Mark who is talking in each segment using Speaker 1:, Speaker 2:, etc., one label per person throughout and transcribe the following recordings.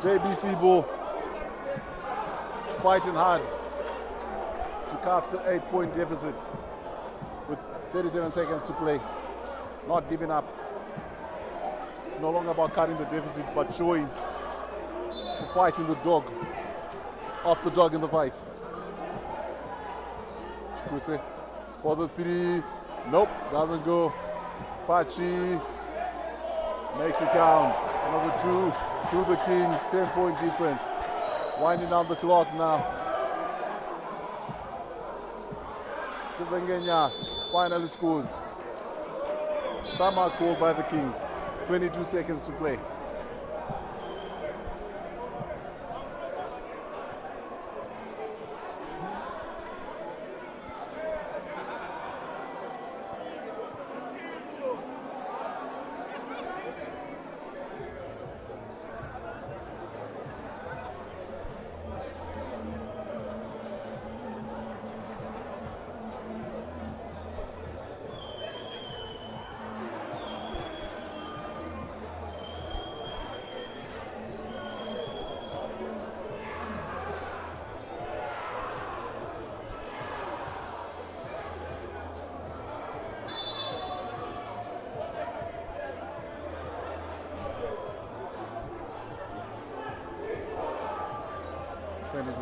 Speaker 1: JBC Bull fighting hard to cut the 8-point deficit with 37 seconds to play. Not giving up. It's no longer about cutting the deficit, but showing the fighting the dog, off the dog in the fight. Chikuse for the 3. Nope, doesn't go. Fachi makes it count. Another 2 to the Kings, 10-point difference. Winding down the clock now. Chivengenya finally scores. Timeout called by the Kings. 22 seconds to play.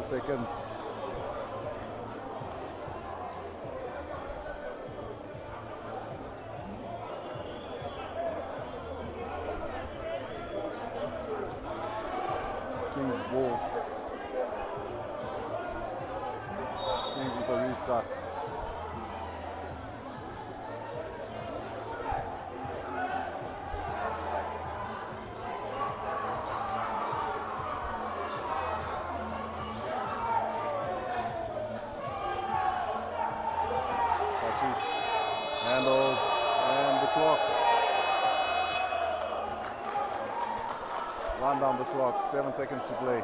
Speaker 1: Seconds. Kings ball. Kings with a restart. Handles and the clock. Run down the clock, 7 seconds to play.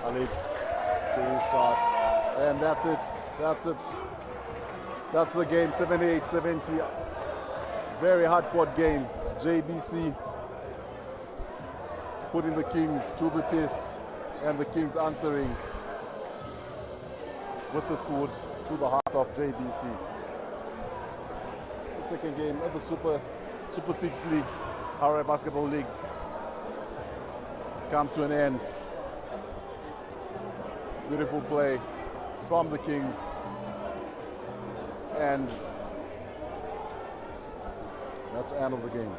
Speaker 1: Ali to restart. And that's it. That's it. That's the game, 78-70. Very hard-fought game. JBC putting the Kings to the test, and the Kings answering with the sword to the heart of JBC. The second game of the Super 6 League, Harare Basketball League, comes to an end. Beautiful play from the Kings. And that's the end of the game.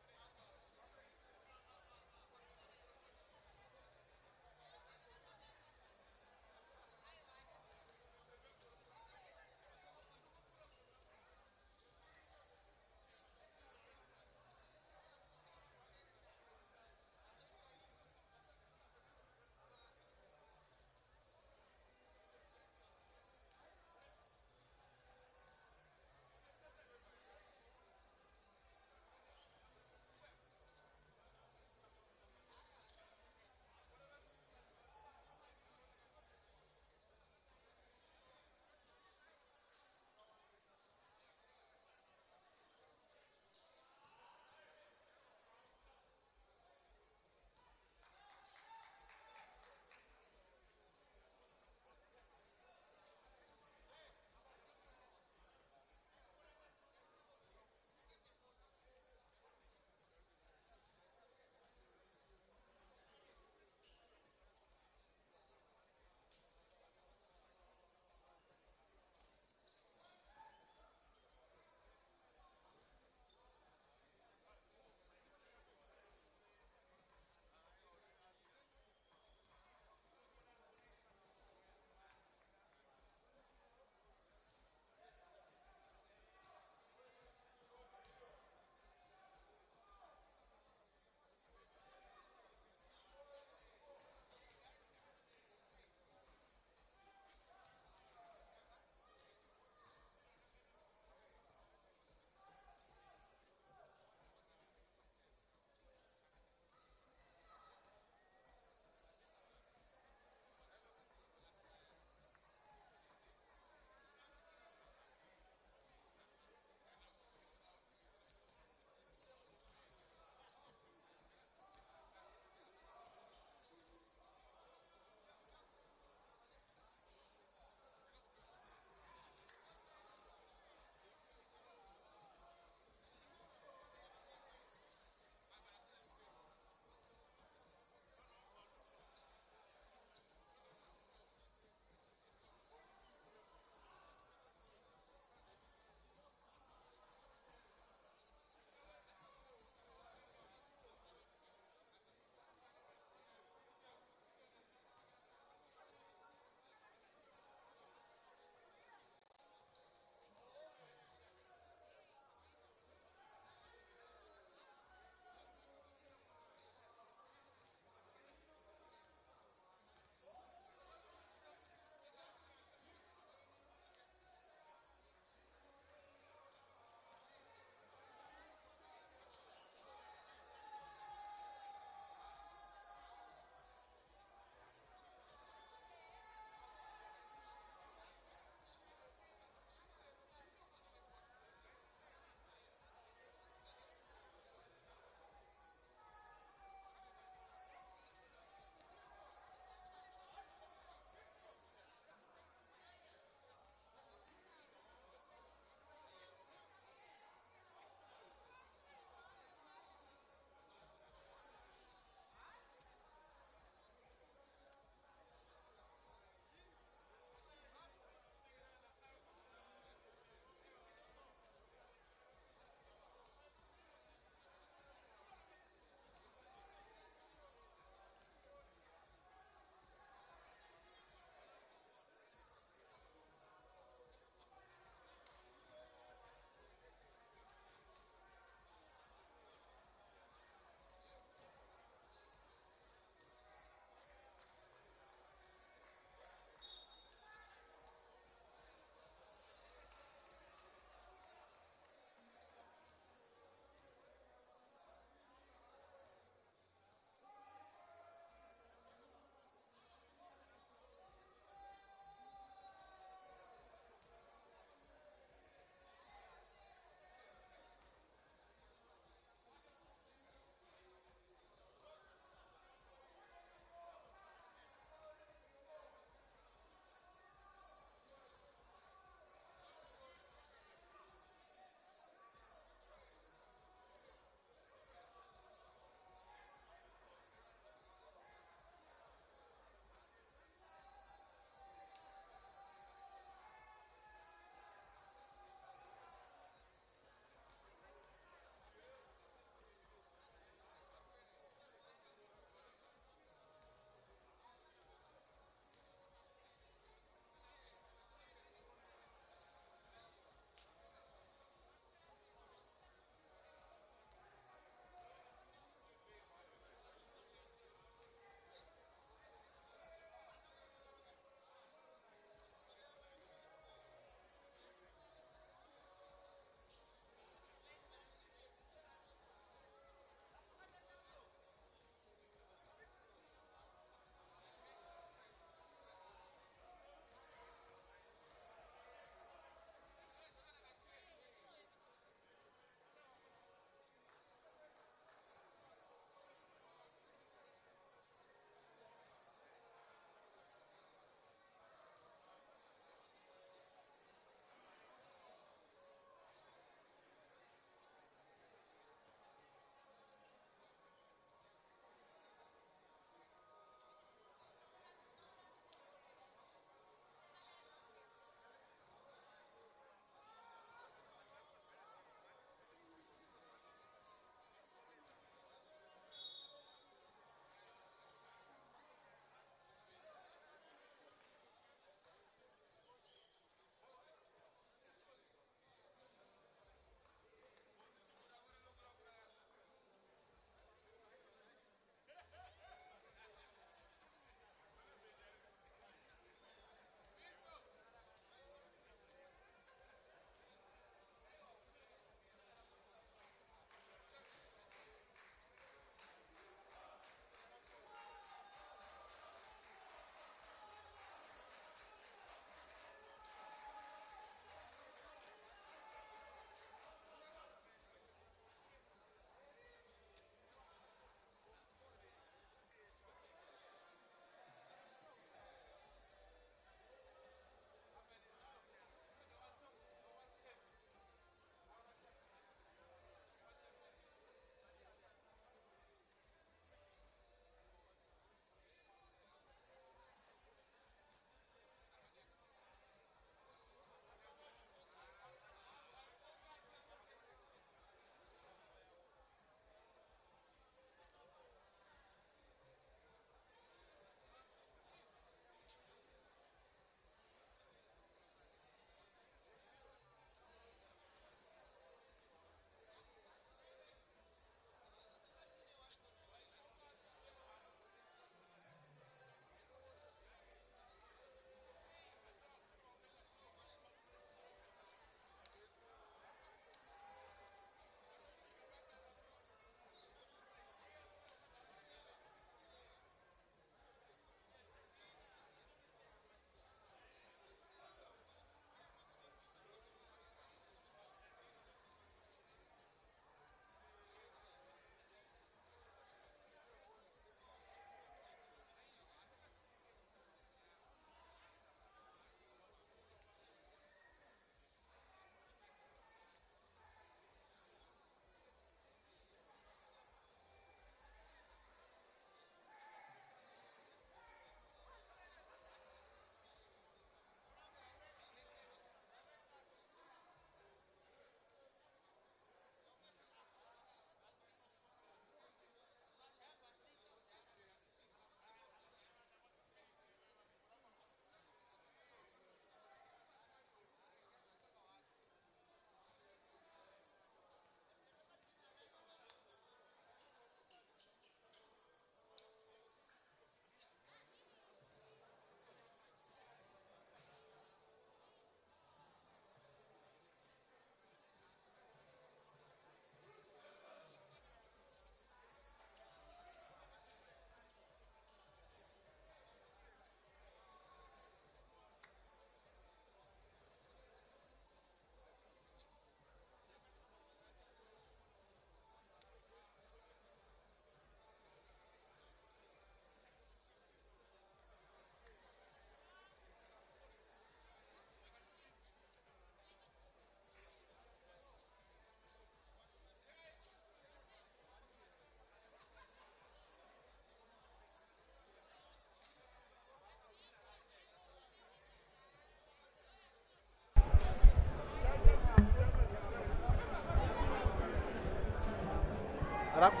Speaker 1: Up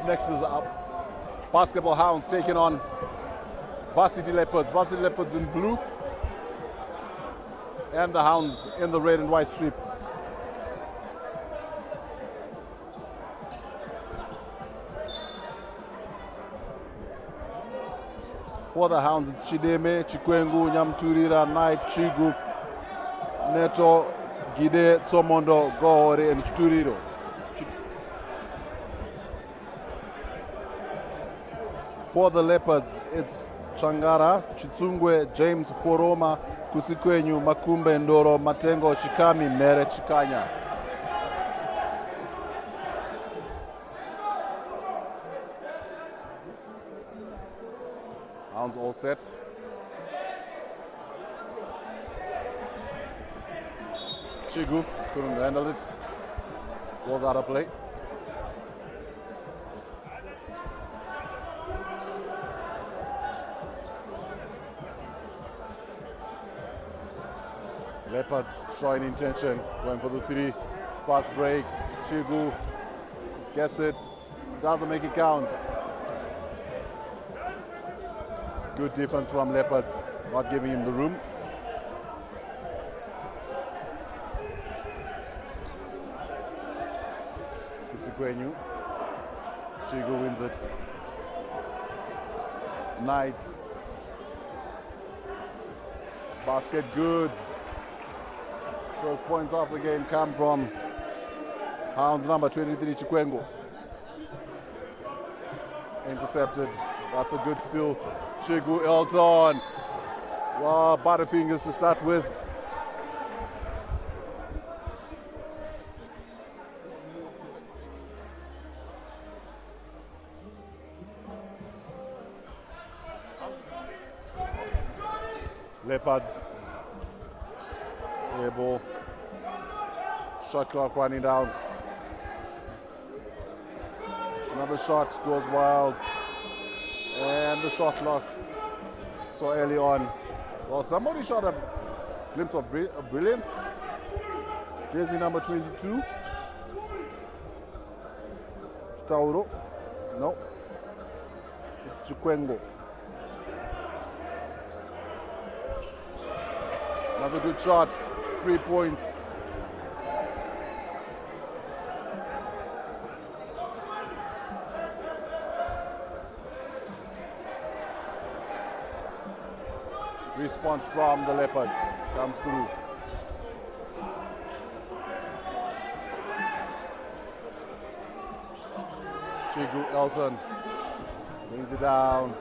Speaker 1: next is Basketball Hounds taking on Varsity Leopards. Varsity Leopards in blue and the Hounds in the red and white strip. For the Hounds, it's Chideme, Chikwengu, Nyamturira, Knight, Chigu, Neto, Gide, Tsomondo, Gohore, and Chituriro. For the Leopards, it's Changara, Chitsungwe, James, Foroma, Kusikwenyu, Makumbe, Ndoro, Matengo, Chikami, Mere, Chikanya. Hounds all set. Chigu couldn't handle it. Was out of play. Leopards showing intention, going for the three. Fast break. Chigu gets it. Doesn't make it count. Good defense from Leopards, not giving him the room. Kutsikwenyu. Chigu wins it. Knights. Basket good. First points of the game come from Hounds number 23, Chikwengu. Intercepted. That's a good steal. Chigu Elton. Wow, butterfingers to start with. Leopards. Able. Shot clock running down. Another shot goes wild. And the shot clock so early on. Well, somebody shot a glimpse of brilliance. Jersey number 22. Tauro. No. It's Chikwengu. Another good shot. 3 points. Response from the Leopards comes through. Chigu Elton brings it down.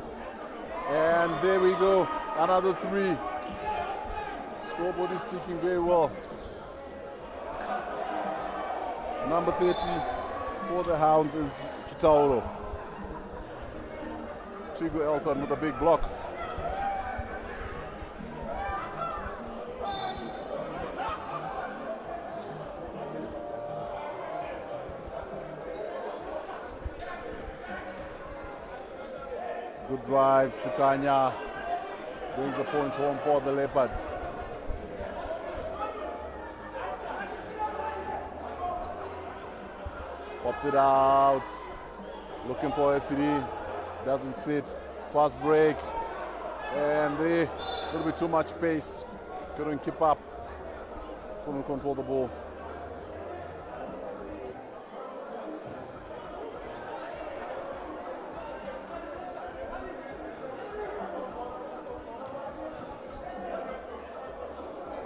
Speaker 1: And there we go. Another three. Scoreboard is ticking very well. It's number 30 for the Hounds is Chitauro. Chigu Elton with a big block. Good drive, Chukanya brings the points home for the Leopards. Pops it out, looking for a three, doesn't sit, fast break, and a little bit too much pace, couldn't keep up, couldn't control the ball.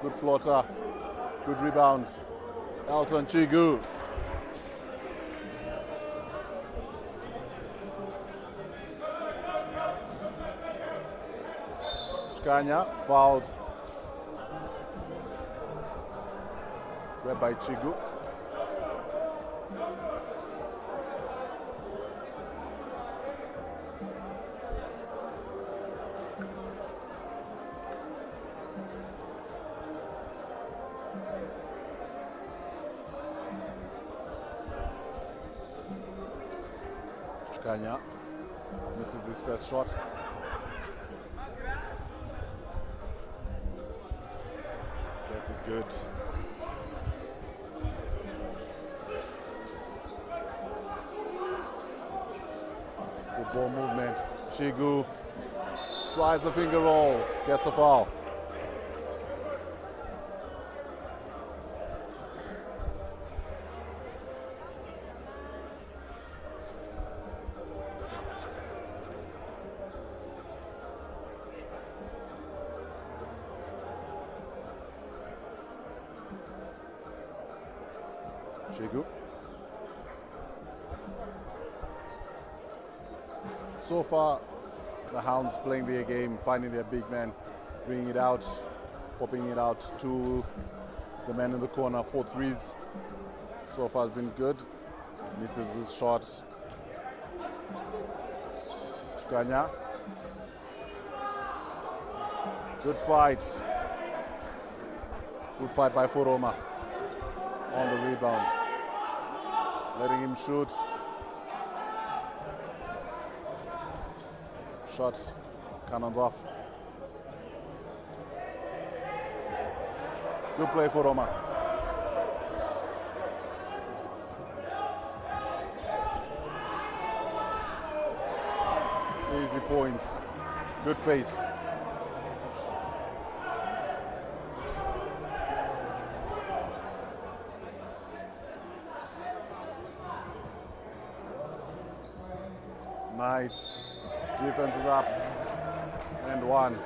Speaker 1: Good floater, good rebound. Elton Chigu. Chikanya fouled. Grabbed by Chigu. Chikanya misses his first shot. Gets it good. ball movement. Shigu tries a finger roll, gets a foul. Shigu. So far, the Hounds playing their game, finding their big man, bringing it out, popping it out to the man in the corner, 4 threes. So far, it's been good. Misses his shots. Chikanya. Good fight. Good fight by Foroma on the rebound. Letting him shoot. Shots, cannons off. Good play for Roma. Easy points. Good pace. Nice. Defense is up. And 1.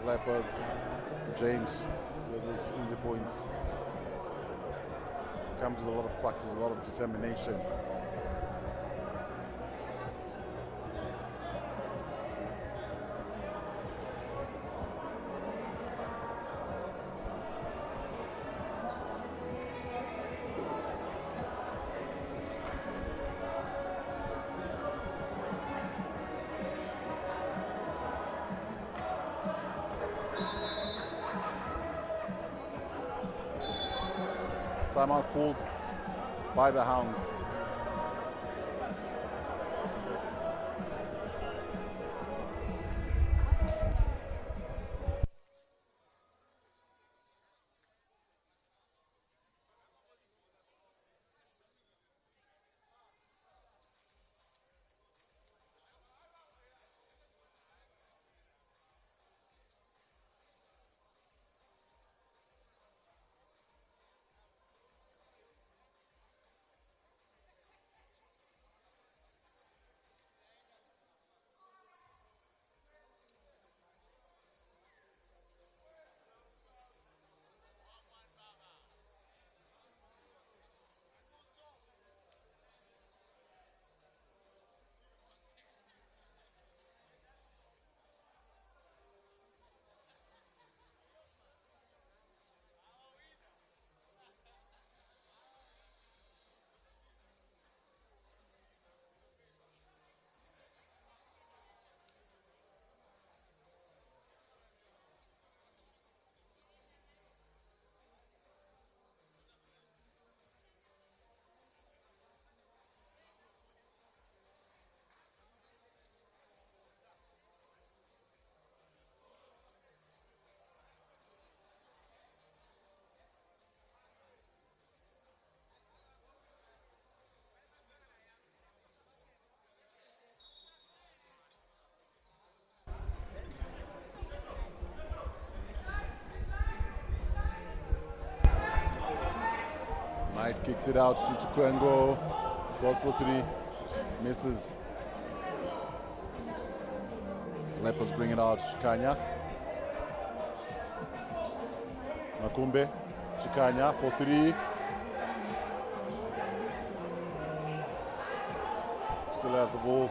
Speaker 1: Leopards. James with his easy points. Comes with a lot of practice, a lot of determination. Timeout called by the Hounds. Knight kicks it out to Chikwengo, goes for 3, misses. Leopards bring it out, Chikanya. Makumbe, Chikanya for 3. Still have the ball.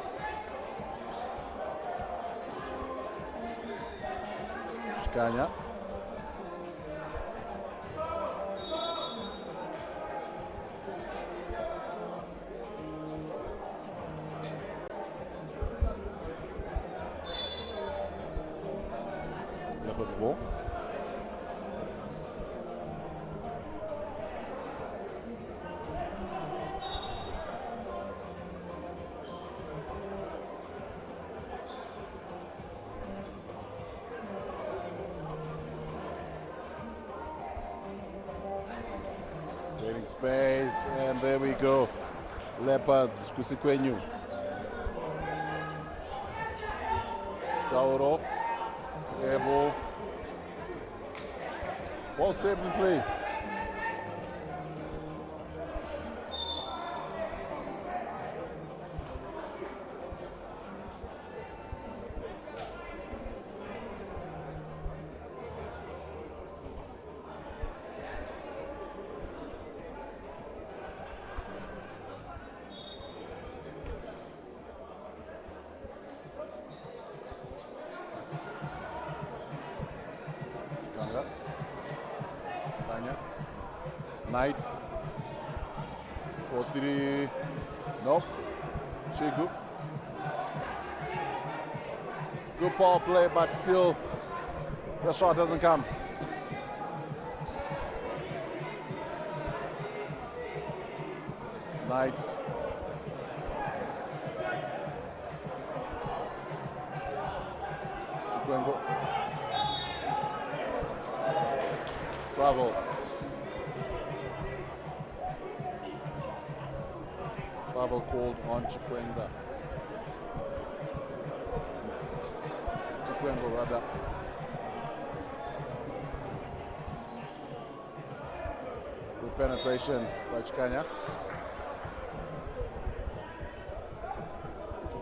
Speaker 1: Chikanya. Leopards ball. Creating space, and there we go. Leopards, Kusikwenyu. Tauro. Air ball. Ball saved in play. Knights 4-3. Nope. Chigu. Good power play, but still the shot doesn't come. Knights. Chikwengo. Travel. Travel called on Chikwengo. Chikwengo rather. Good penetration by Chikanya.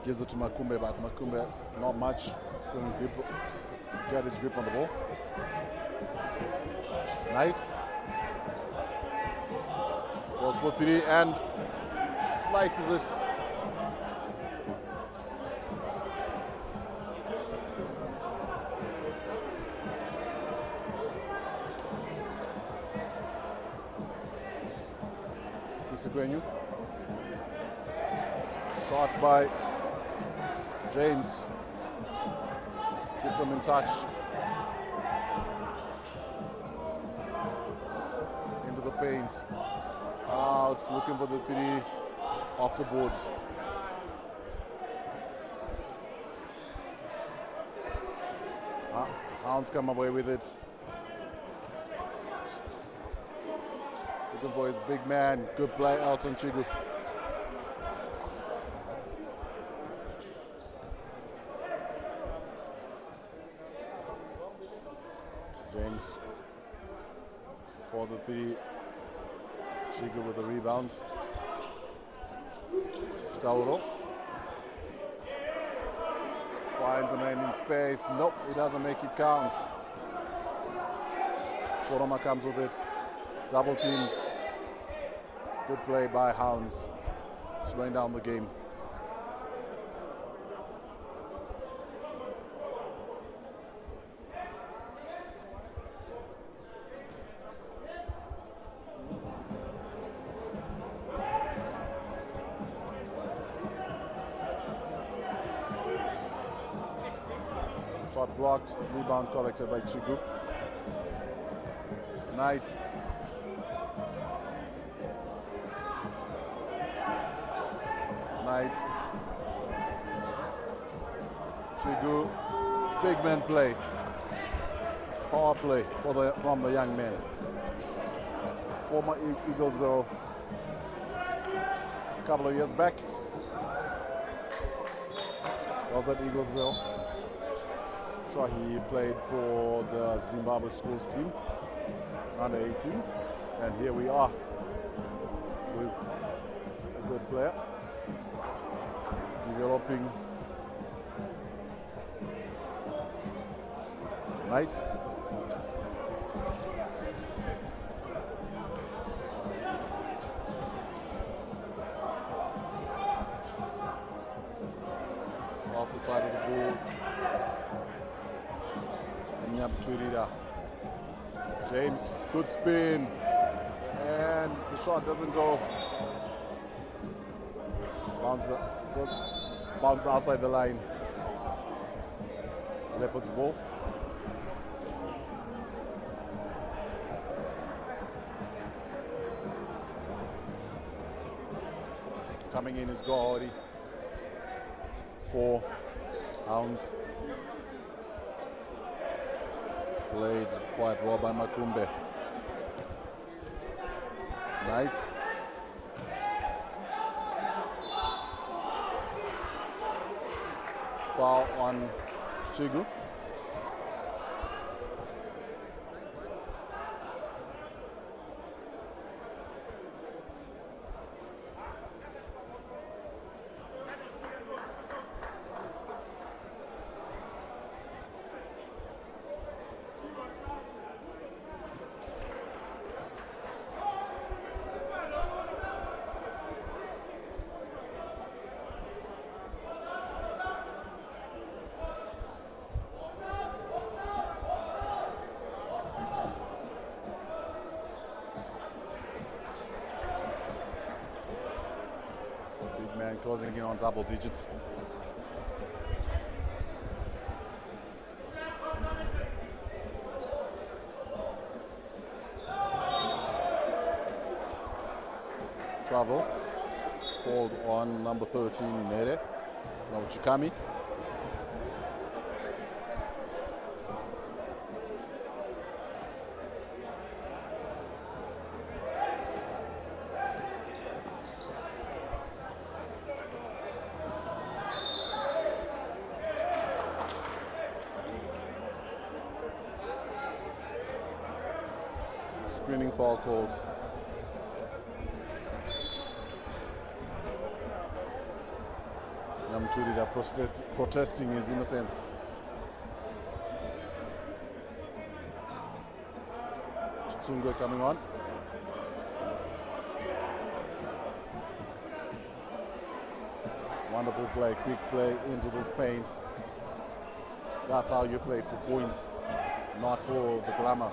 Speaker 1: Gives it to Makumbe, but Makumbe not much. Couldn't get his grip on the ball. Knight. Goes for 3 and slices it. Kisegwenyu. Shot by James. Keeps him in touch. Into the paint. Out, looking for the 3 off the boards. Hounds come away with it. Looking for his big man. Good play, Elton Chigu. James for the 3. Chigu with the rebounds. Stauro finds a man in space. Nope, he doesn't make it count. Koroma comes with it. Double teamed. Good play by Hounds. Slowing down the game. Shot blocked, rebound collected by Chigu. Knights. Knights. Chigu. Big man play. Power play from the young men. Former Eaglesville a couple of years back. Was at Eaglesville. Sure, he played for the Zimbabwe schools team, under 18s, and here we are with a good player developing. Knights. Off the side of the ball. James, good spin, and the shot doesn't go. Bounce outside the line. Leopards ball. Coming in is Gori for Hounds. Played quite well by Makumbe. Nice. Foul on Shigu. Closing in on double digits. Travel called on number 13 Mere. Now Chikami. Screening foul called. Namturi protesting his innocence. Chitsungwe coming on. Wonderful play, quick play into the paints. That's how you play for points, not for the glamour.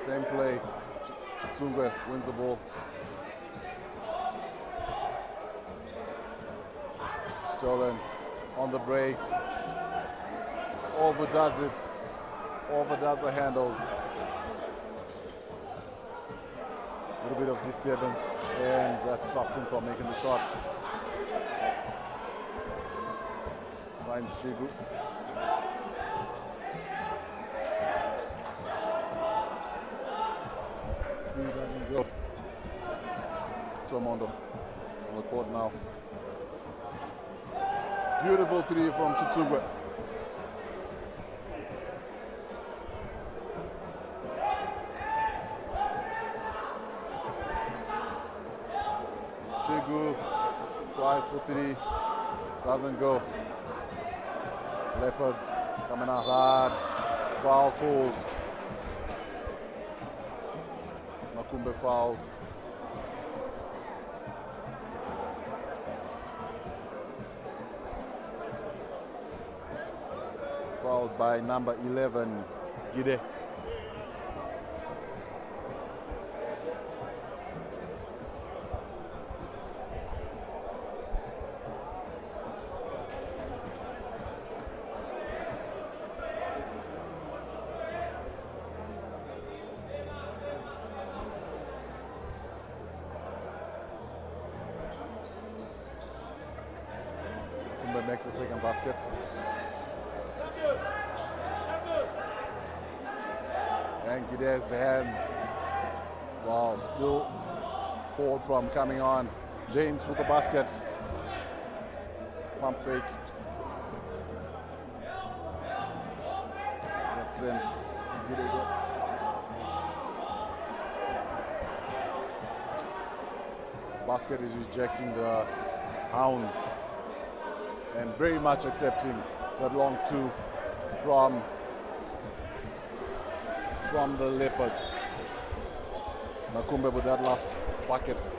Speaker 1: Same play, Chitsungwe wins the ball. Stolen on the break, overdoes it, overdoes the handles. A little bit of disturbance, and that stops him from making the shot. Finds Shigu. Tomondo on the court now. Beautiful three from Chitsungwe. Shigu tries for three, doesn't go. Leopards coming out hard, foul calls. Makumbe fouled. Fouled by number 11, Gide. Kumbe makes the second basket. And Gide's hands, wow, still called from coming on. James with the basket. Pump fake. That's it. Basket is rejecting the Hounds and very much accepting that long two from the Leopards. Makumbe with that last bucket.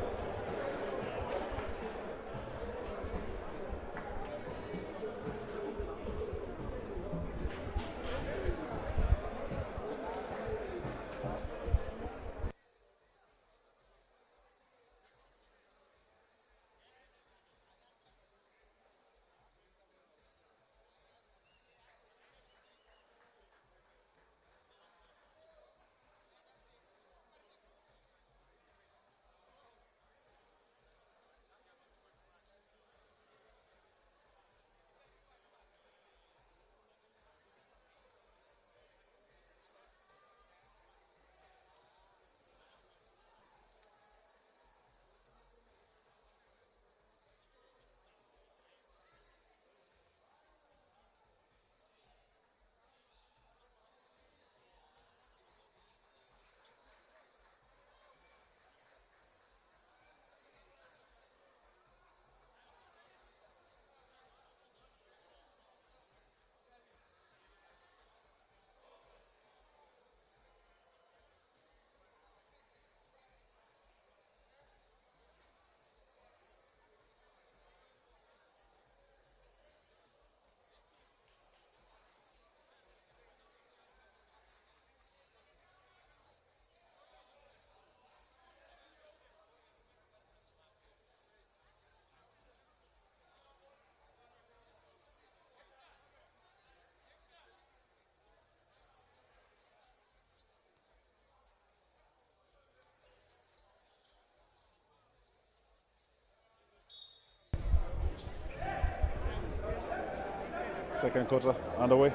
Speaker 1: Second quarter underway.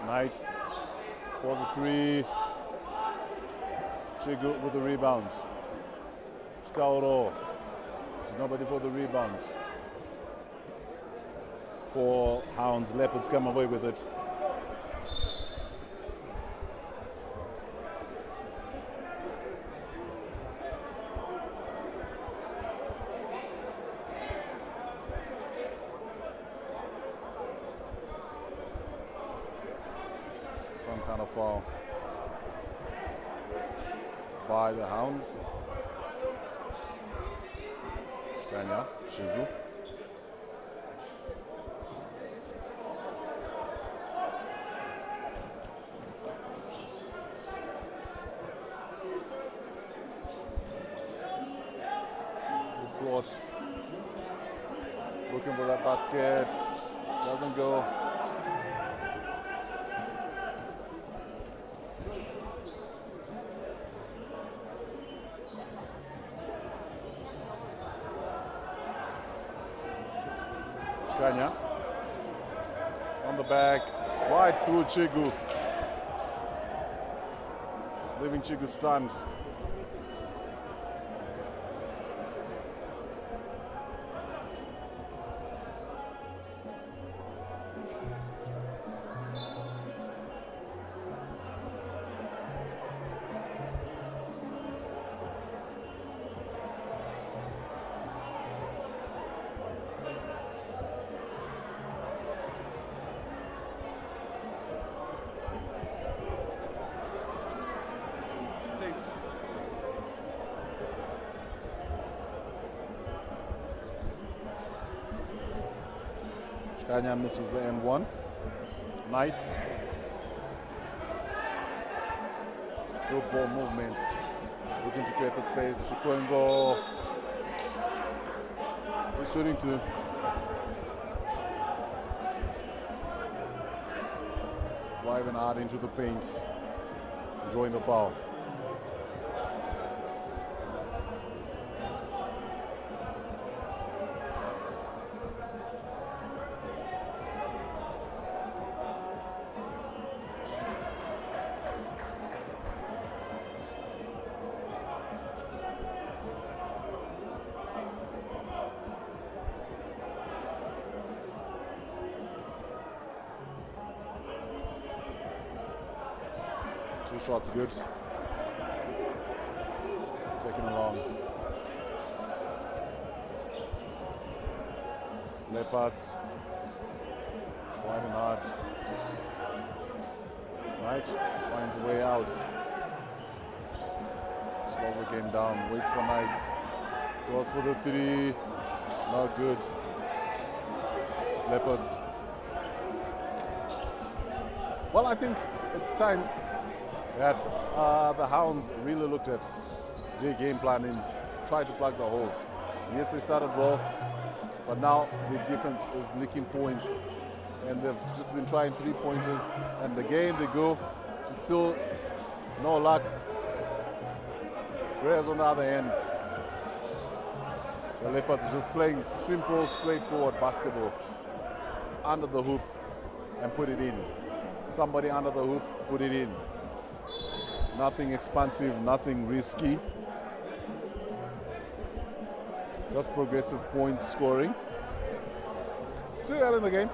Speaker 1: Knight for the three. Chigu with the rebound. Stauro. There's nobody for the rebound. For Hounds, Leopards come away with it. Some kind of foul by the Hounds. Kanya, Shigu. Good floors. Looking for that basket. Doesn't go. Kanya on the back, right through Chigu, leaving Chigu stunned. Kanya misses the N1. Nice. Good ball movement. Looking to create the space. Chikwembo is shooting to. Driving hard into the paint. Enjoying the foul. Two shots good. Taking along. Leopards. Fighting hard. Right. Finds a way out. Slows the game down. Waits for Knight. Goes for the three. Not good. Leopards. Well, I think it's time that the Hounds really looked at their game plan and tried to plug the holes. Yes, they started well, but now the defense is licking points, and they've just been trying 3-pointers, and again they go, and still no luck. Whereas on the other end, the Leopards are just playing simple, straightforward basketball. Under the hoop and put it in. Somebody under the hoop, put it in. Nothing expansive, nothing risky. Just progressive points scoring. Still early in the game.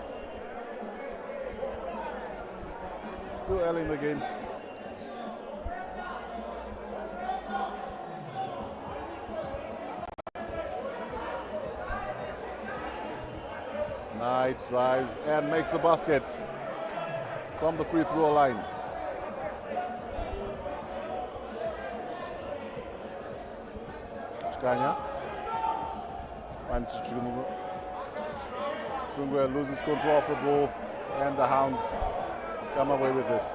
Speaker 1: Still early in the game. Knight drives and makes the basket from the free throw line. Kanya finds Chungu. Sungwe loses control of the ball, and the Hounds come away with it.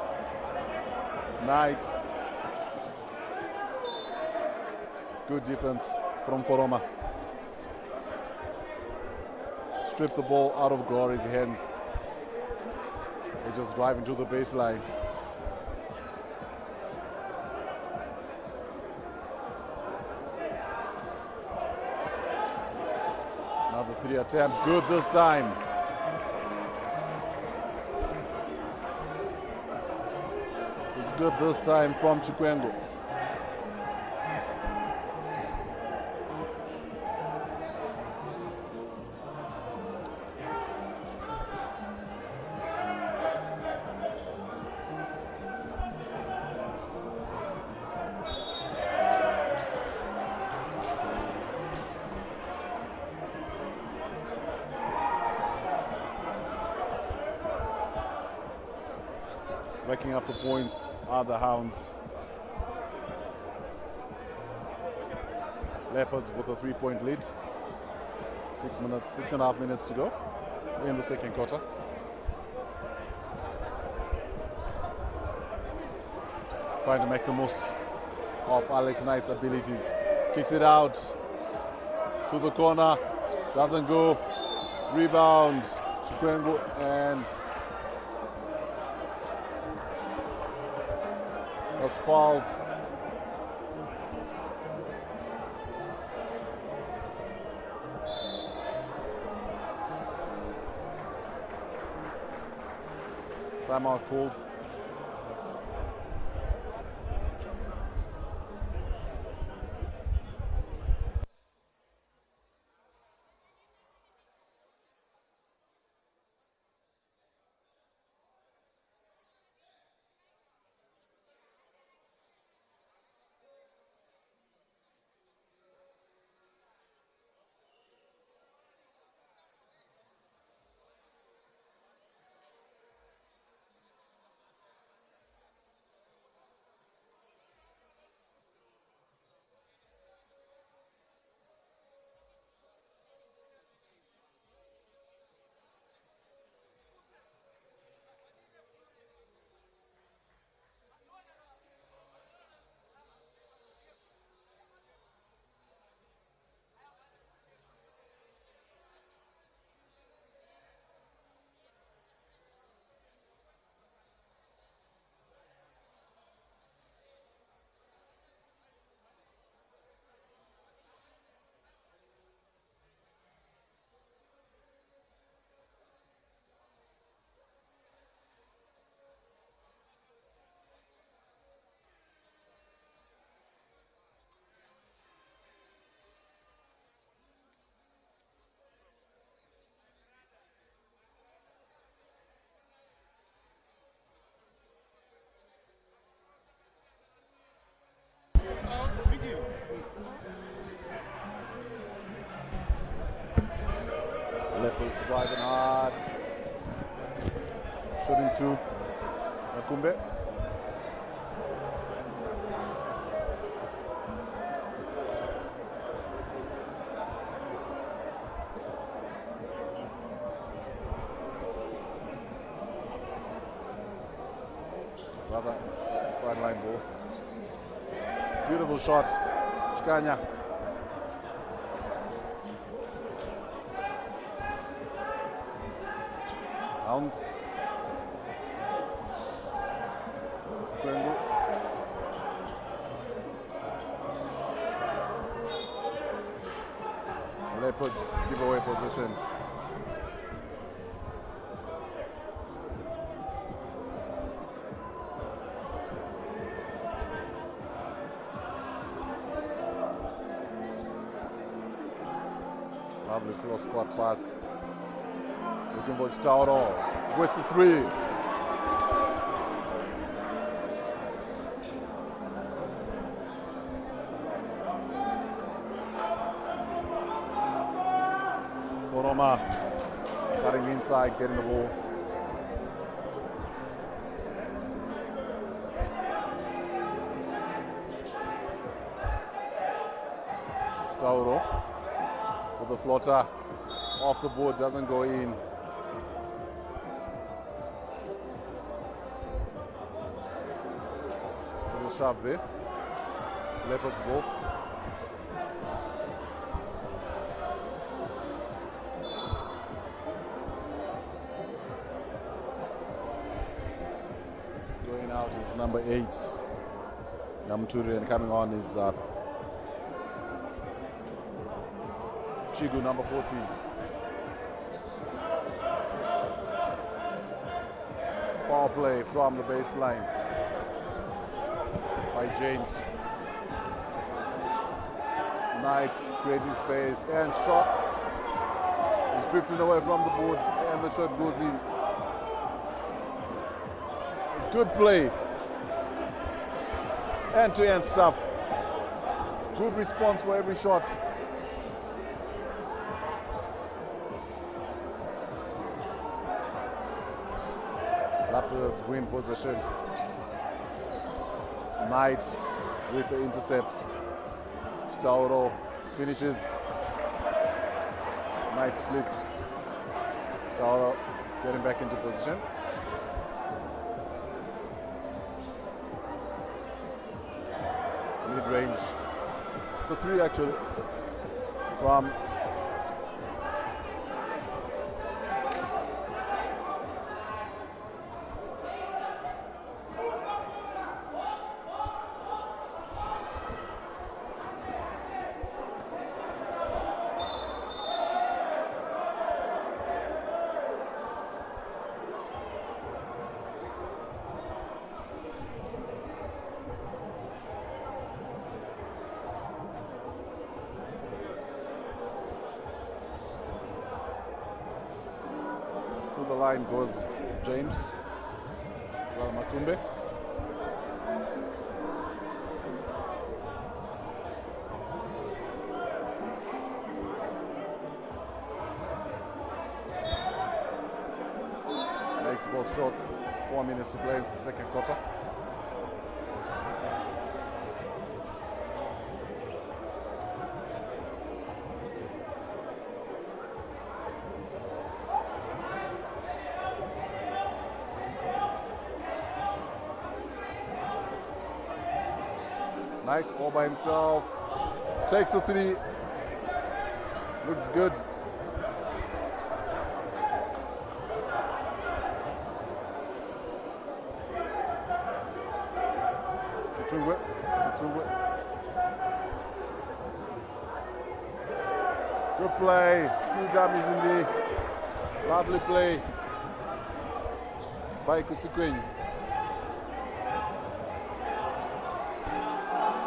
Speaker 1: Knight. Good defense from Foroma. Strip the ball out of Glory's hands. He's just driving to the baseline. Another 3 attempt, good this time. It's good this time from Chikwengo. Racking up the points are the Hounds. Leopards with a 3-point lead. 6.5 minutes to go in the second quarter. Trying to make the most of Alex Knight's abilities. Kicks it out to the corner. Doesn't go. Rebound. Chikwengo and was fouled. Timeout called. Leopards driving hard. Shooting to Makumbe. Rather, it's a sideline ball. Beautiful shot. Chikanya. Hounds. Chikwengo. Leopards give away position. Lovely cross court pass. Looking for Chitauro with the 3. Foroma cutting inside, getting the ball. Chitauro with the floater off the board, doesn't go in. There's a shove there. Leopards ball. Going out is number 8. Namturi, and coming on is Chigu, number 14. Power play from the baseline by James. Knight creating space and shot is drifting away from the board and the shot goes in. Good play. End-to-end stuff. Good response for every shot. Leopards win possession. Knight with the intercept. Tauro finishes. Knight slipped. Tauro getting back into position. Mid-range. It's a 3 actually from to the line goes James. Well, Makumbe. Makes both shots. 4 minutes to play in the second quarter. Knight all by himself, takes a 3, looks good. Good play, few dummies in the lovely play by Kusikwenyi.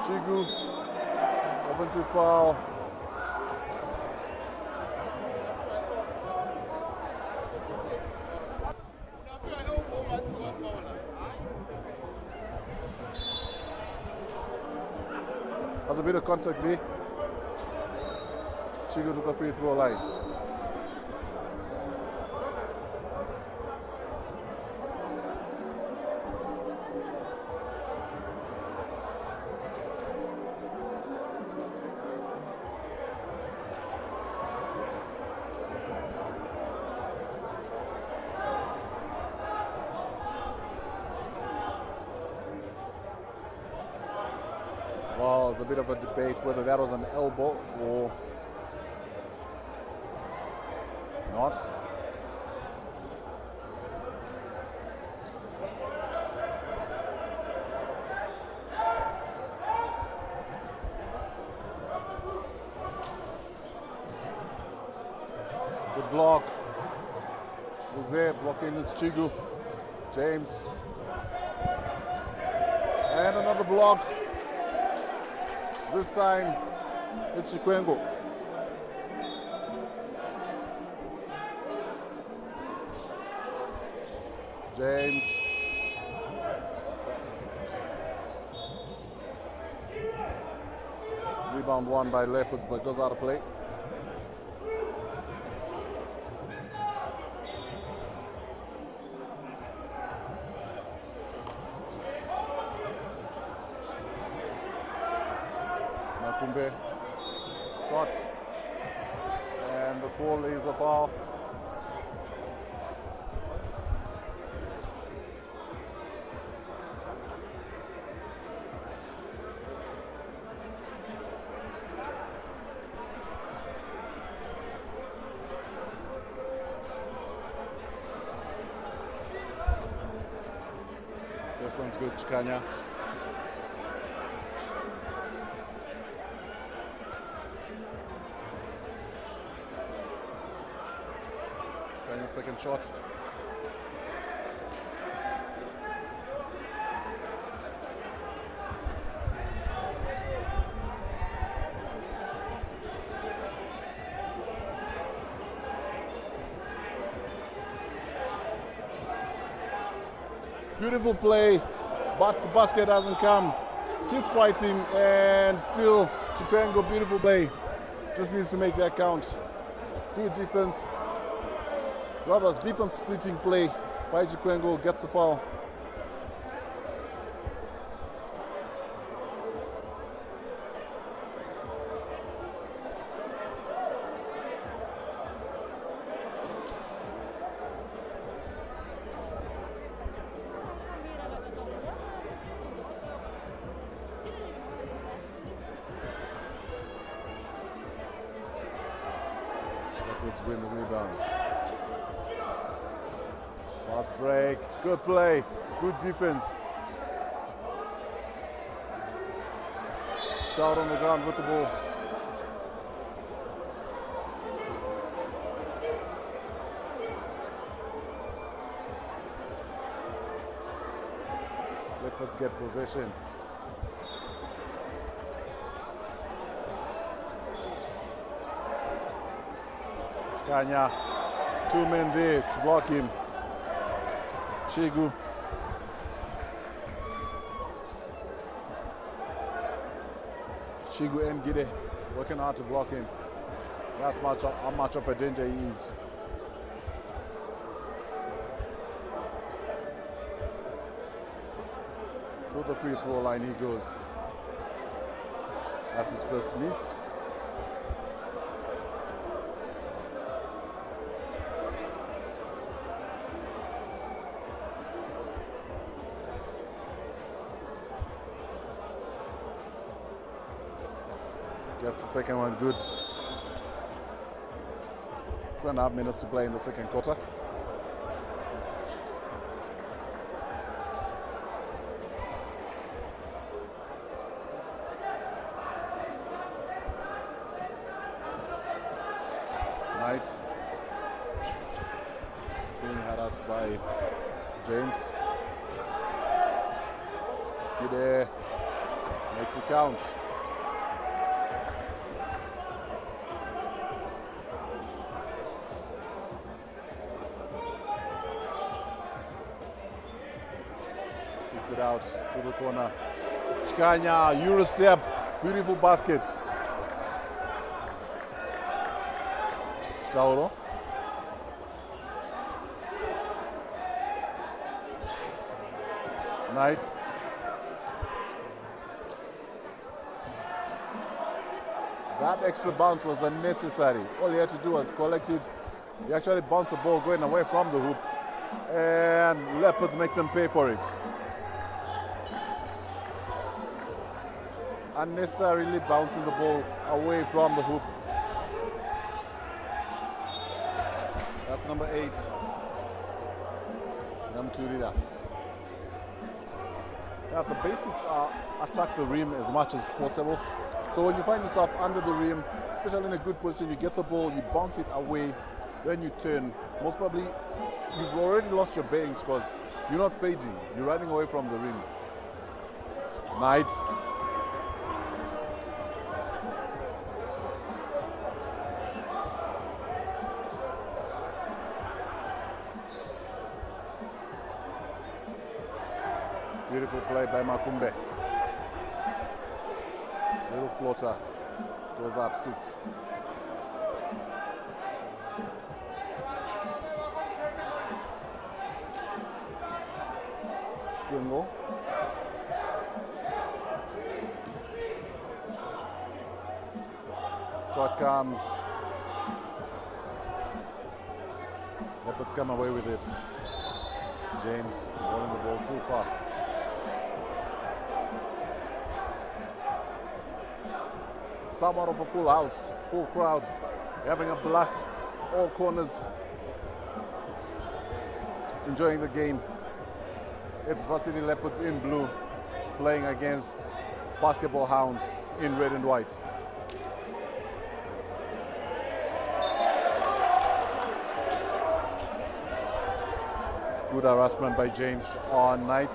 Speaker 1: Chigu, offensive foul. There's a bit of contact there. Chigu took a free throw line. Well, there's a bit of a debate whether that was an elbow or not. Good block. Was there blocking this Chigu. James. And another block. This time, it's Chikwengo. James. Rebound won by Leopards, but goes out of play. Makumbe shot, and the call is a foul. This one's good, Chikanya. Second shot. Beautiful play, but the basket doesn't come. Keeps fighting, and still Chikwengo, beautiful play. Just needs to make that count. Good defense. Rather defense splitting play by Chikwengo, gets a foul. Leopards win the rebound. Fast break, good play, good defense. Stout on the ground with the ball. Leopards get possession. Kanya, 2 men there to block him. Shigu. Shigu and Gide working hard to block him. That's how much of a danger he is. To the free throw line he goes. That's his first miss. Gets the second one good. 2.5 minutes to play in the second quarter. Knight being harassed by James. Gide makes it count. It out to the corner. Chikanya, Euro step, beautiful basket. Stauro. Nice. That extra bounce was unnecessary. All he had to do was collect it. He actually bounced the ball going away from the hoop, and Leopards make them pay for it. Unnecessarily bouncing the ball away from the hoop. That's number 8. Namturida. Yeah, the basics are attack the rim as much as possible. So when you find yourself under the rim, especially in a good position, you get the ball, you bounce it away, then you turn. Most probably, you've already lost your bearings because you're not fading, you're running away from the rim. Knight. Beautiful play by Makumbe. Little floater. Goes up, sits. Chikwengo. Shot comes. Leopards come away with it. James rolling the ball too far. Somewhat of a full house, full crowd, having a blast, all corners, enjoying the game. It's Varsity Leopards in blue, playing against Basketball Hounds in red and white. Good harassment by James on Knight.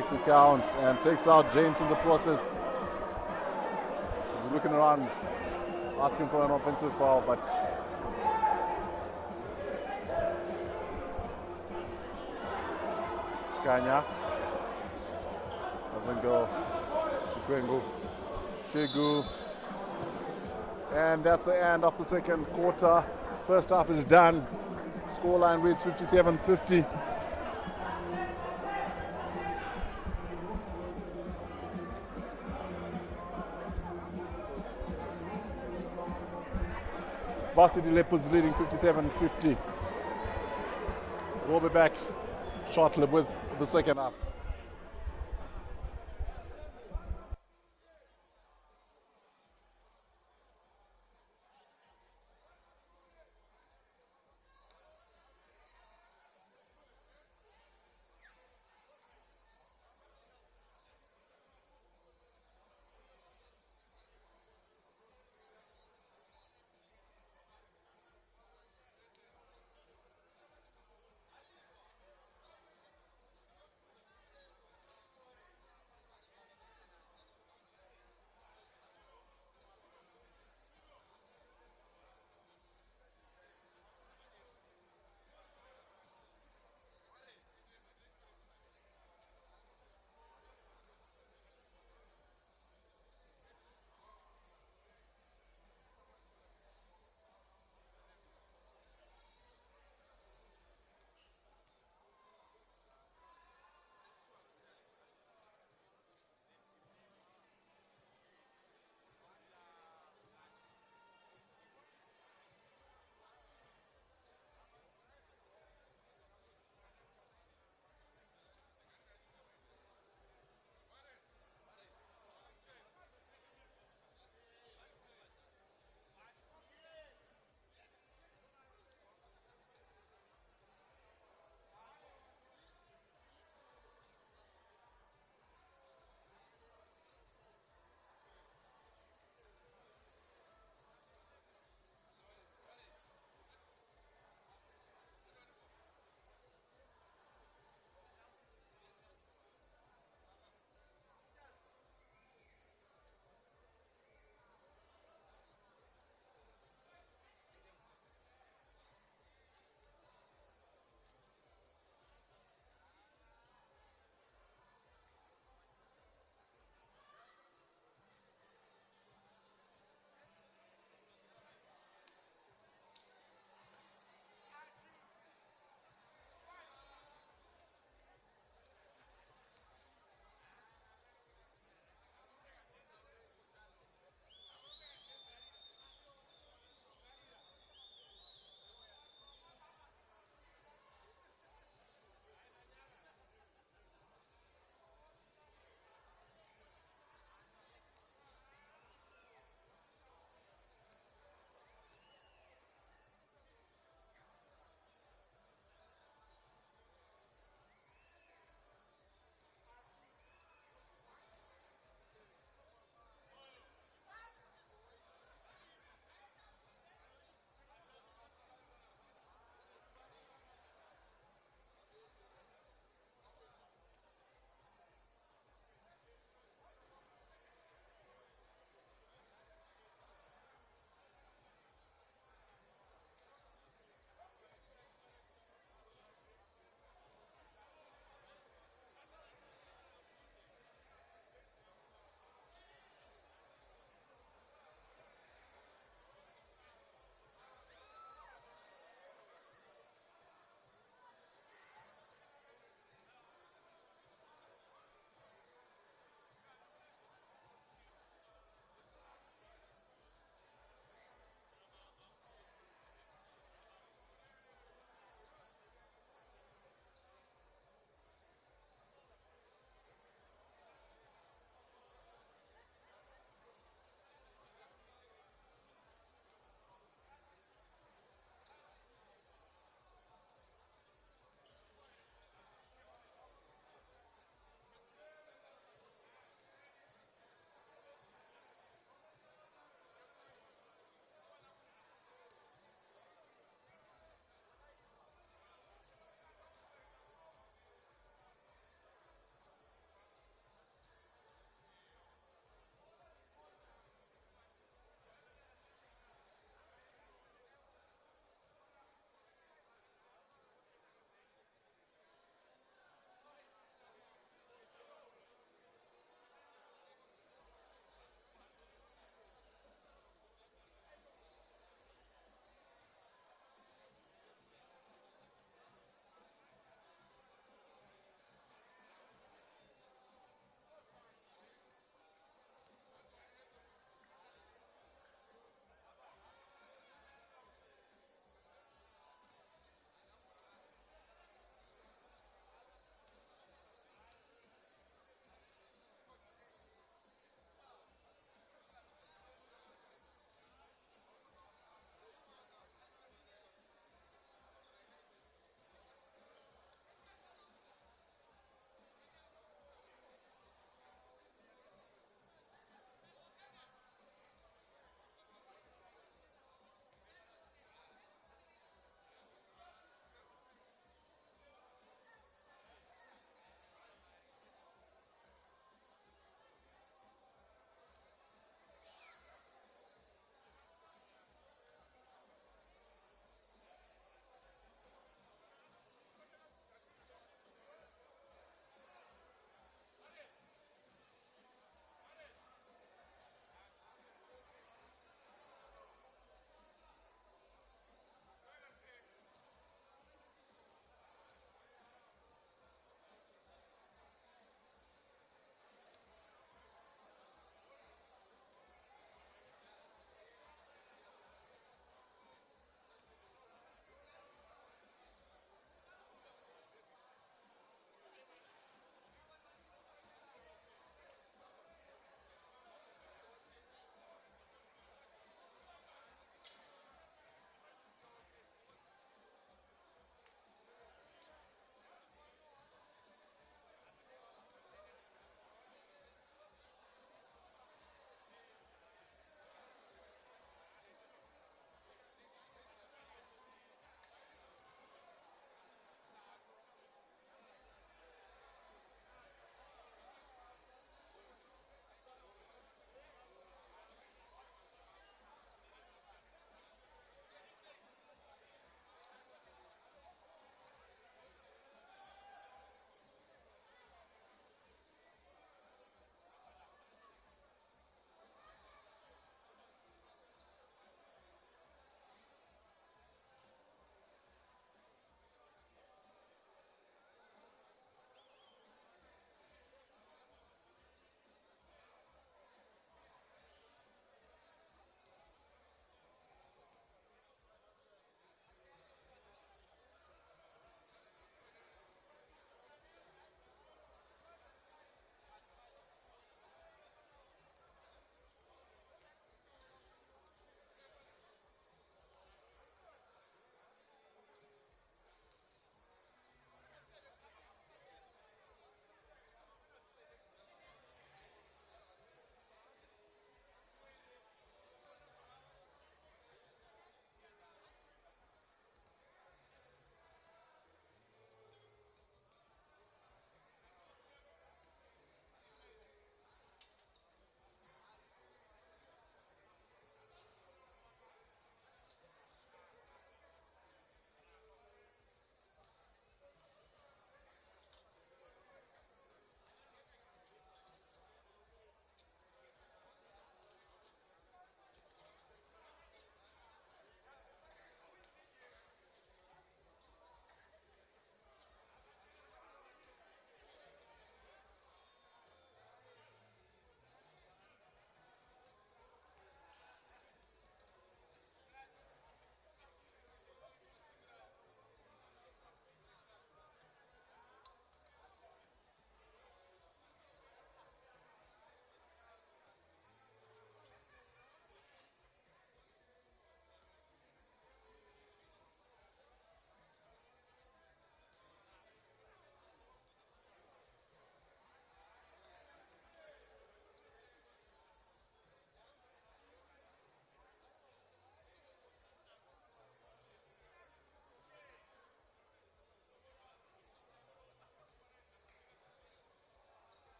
Speaker 1: makes it count and takes out James in the process. He's looking around, asking for an offensive foul, but Chikanya doesn't go. Shegu. And that's the end of the second quarter. First half is done. Scoreline reads 57-50. Varsity Leopards leading 57-50. We'll be back shortly with the second half.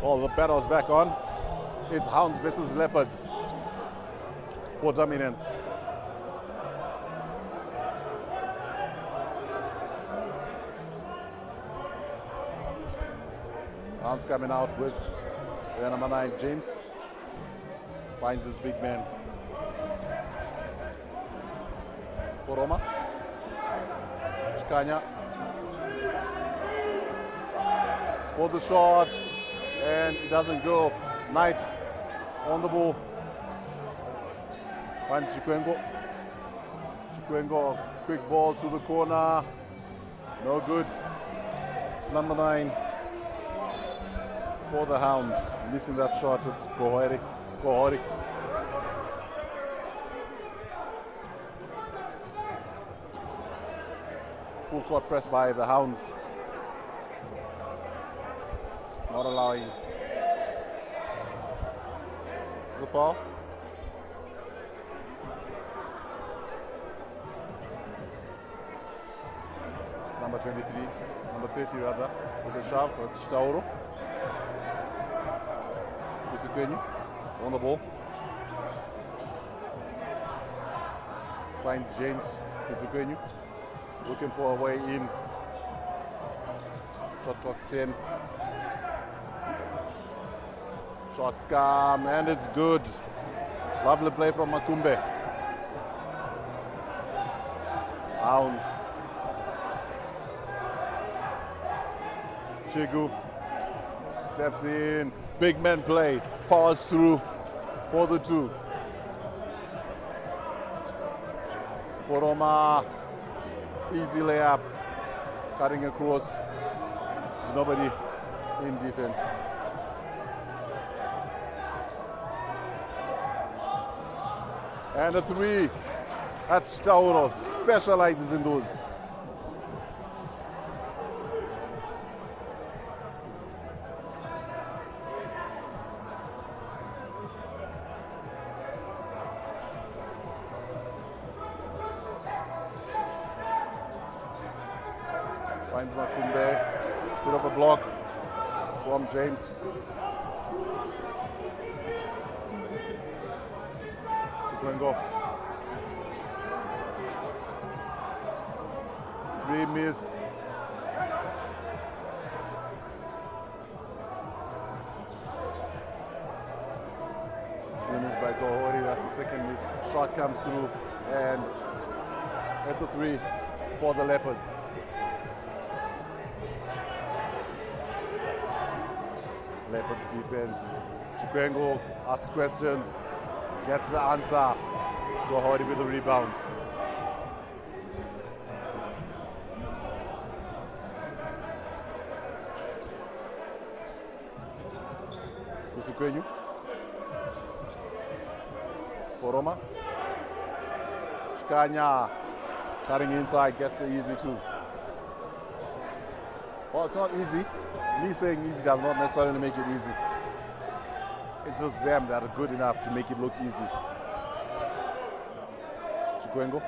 Speaker 1: Well, the battle's back on. It's Hounds versus Leopards for dominance. Hounds coming out with the number 9, James. Finds his big man. For Roma. Chikanya. For the shot. And it doesn't go. Knight on the ball. Finds Chikwengo. Chikwengo, quick ball to the corner. No good. It's number 9 for the Hounds. Missing that shot. It's Kohori. Full court press by the Hounds. Not allowing the foul. It's number 23, number 30 rather, with a shove. It's Chitauro. Kusikwenyu on the ball. Finds James Kusikwenyu. Looking for a way in. Shot clock 10. Shots come and it's good. Lovely play from Makumbe. Hounds. Chigu steps in. Big man play. Powers through for the 2. For Roma. Easy layup. Cutting across. There's nobody in defense. And a 3. That's Tauro. Specializes in those. Finds Makumbe. Bit of a block from James. Chikwengo. 3 missed. Missed by Kohori. That's the second miss. Shot comes through, and that's a 3 for the Leopards. Leopards defense. Chikwengo asks questions, gets the answer. Kohori with the rebound. Kusikwenyu for Roma. Chikanya cutting inside, gets it easy too. Well, it's not easy. Me saying easy does not necessarily make it easy. It's just them that are good enough to make it look easy. Chikwengo.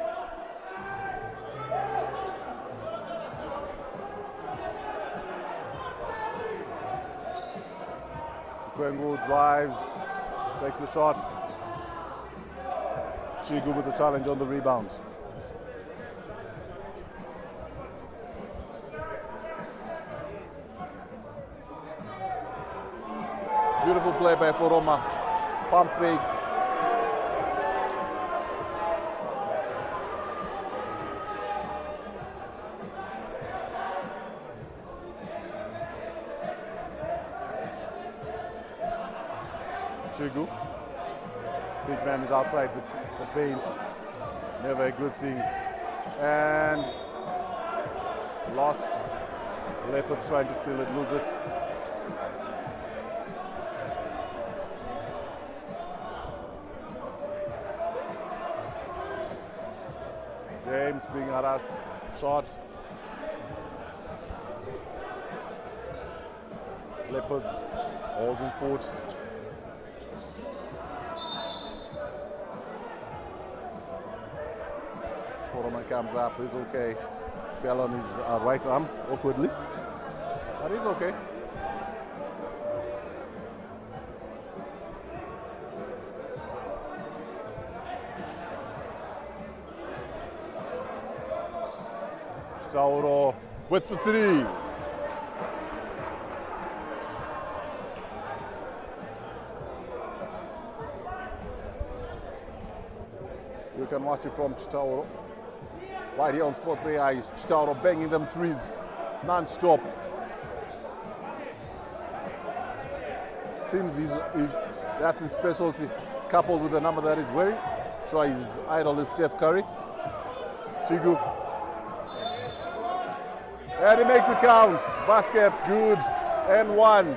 Speaker 1: Chikwengo drives, takes a shot. Chigu with the challenge on the rebound. Beautiful play by Foroma. Pump fake. Chigu. Big man is outside the paint. Never a good thing. And lost. Leopards trying to steal it, lose it. James being harassed. Shot. Leopards holding foot. Foroma comes up, he's okay. Fell on his right arm awkwardly, but he's okay. Tauro with the 3. You can watch it from Chitauro right here on SportsAi. Chitauro banging them 3s non-stop. Seems that's his specialty, coupled with the number that he's wearing. Sure, his idol is Steph Curry. Chigu. And he makes it count. Basket, good, and 1.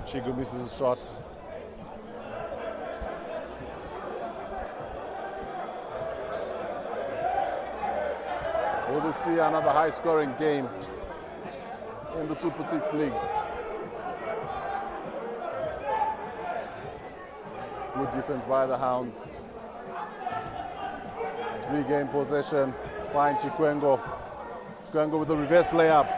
Speaker 1: Chigu misses his shots. Will we see another high-scoring game in the Super 6 League? Good defense by the Hounds. 3-game possession. Fine Chikwengo. Chikwengo with a reverse layup.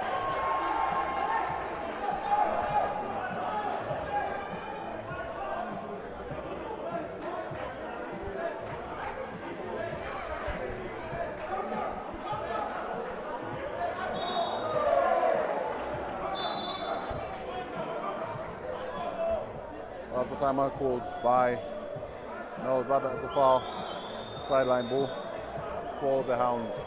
Speaker 1: That's a timeout called by, no, rather it's a foul. Sideline ball for the Hounds.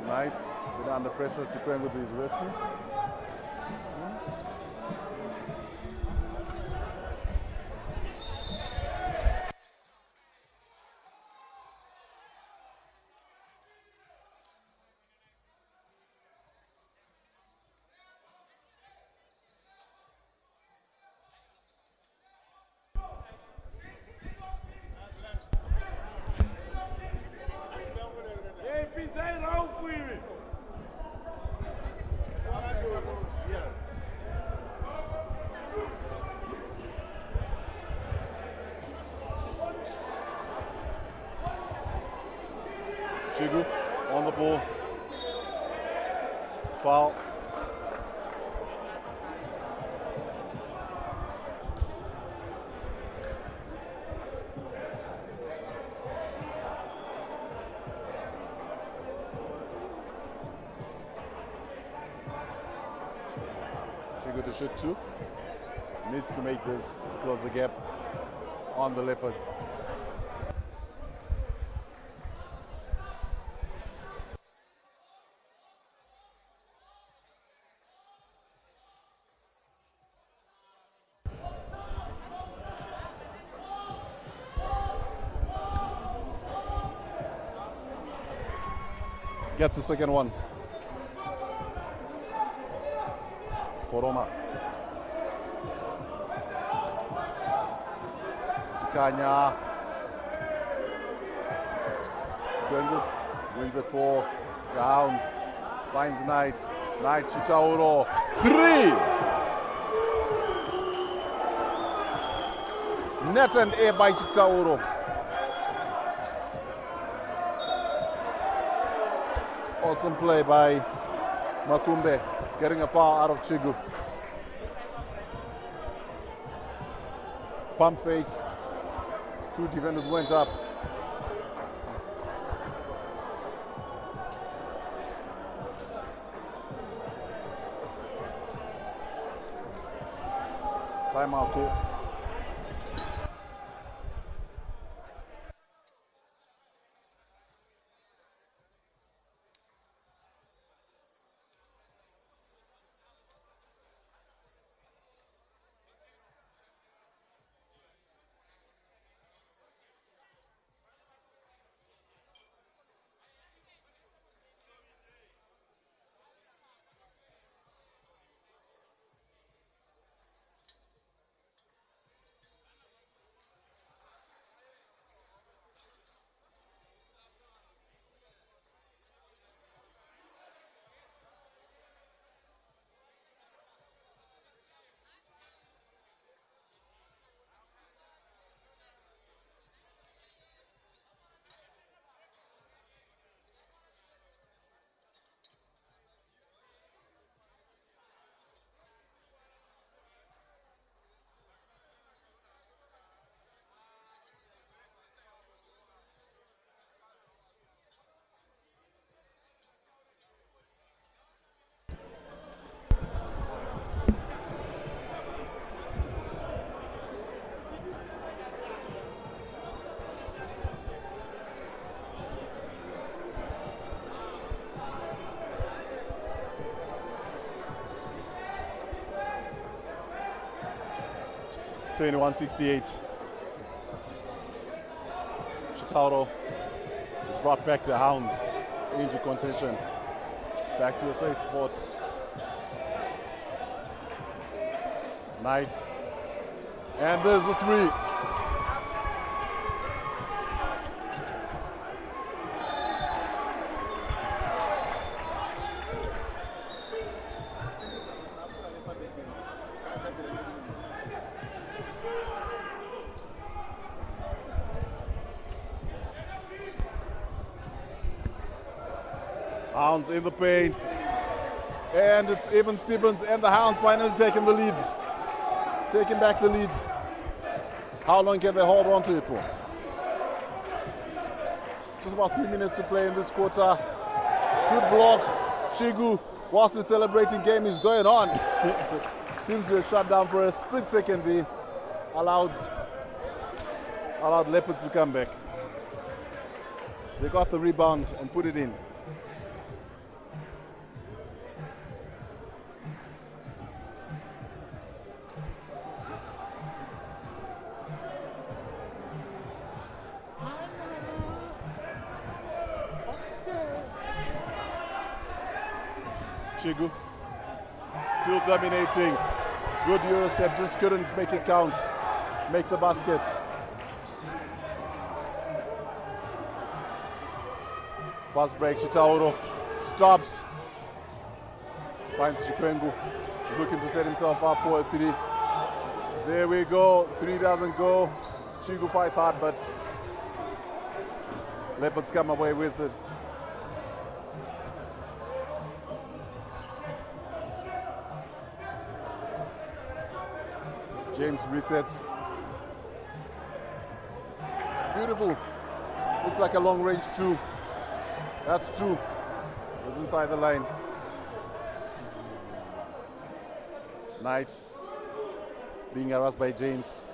Speaker 1: Knights, with under pressure, Chikwengo to his rescue. Chigu on the ball. Foul. Chigu to shoot 2. Needs to make this to close the gap on the Leopards. Gets the second one. Foroma. Chikanya. Chikwengo wins it for the Hounds. Finds Knight. Knight Chitauro. 3! Net and air by Chitauro. Awesome play by Makumbe, getting a foul out of Chigu. Pump fake. 2 defenders went up. Timeout call. 71-68. Chitauro has brought back the Hounds into contention. Back to SI Sports. Knight. And there's the three. Hounds in the paint. And it's Evan Stevens and the Hounds finally taking the lead. Taking back the lead. How long can they hold on to it for? Just about 3 minutes to play in this quarter. Good block. Chigu, whilst the celebrating game is going on, seems to have shut down for a split second. They allowed Leopards to come back. They got the rebound and put it in. Chigu still dominating. Good Euro step, just couldn't make it count. Make the basket. Fast break, Chitauro stops. Finds Chikwengu. He's looking to set himself up for a three. There we go. Three doesn't go. Chigu fights hard, but Leopards come away with it. James resets. Beautiful. Looks like a long range two. That's two. It's inside the line. Knight being harassed by James.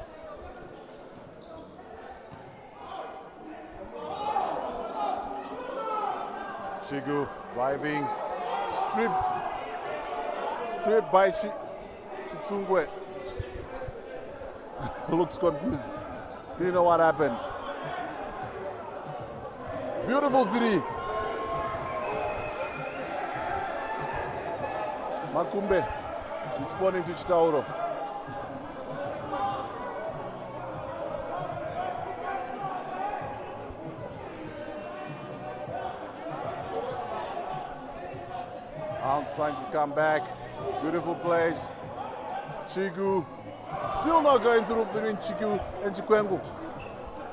Speaker 1: Chigu driving. Stripped by Chitsungwe. Who looks confused. Didn't know what happened. Beautiful three. Makumbe responding to Chitauro. Hounds trying to come back. Beautiful play. Chigu still not going through between Chigu and Chikwengu.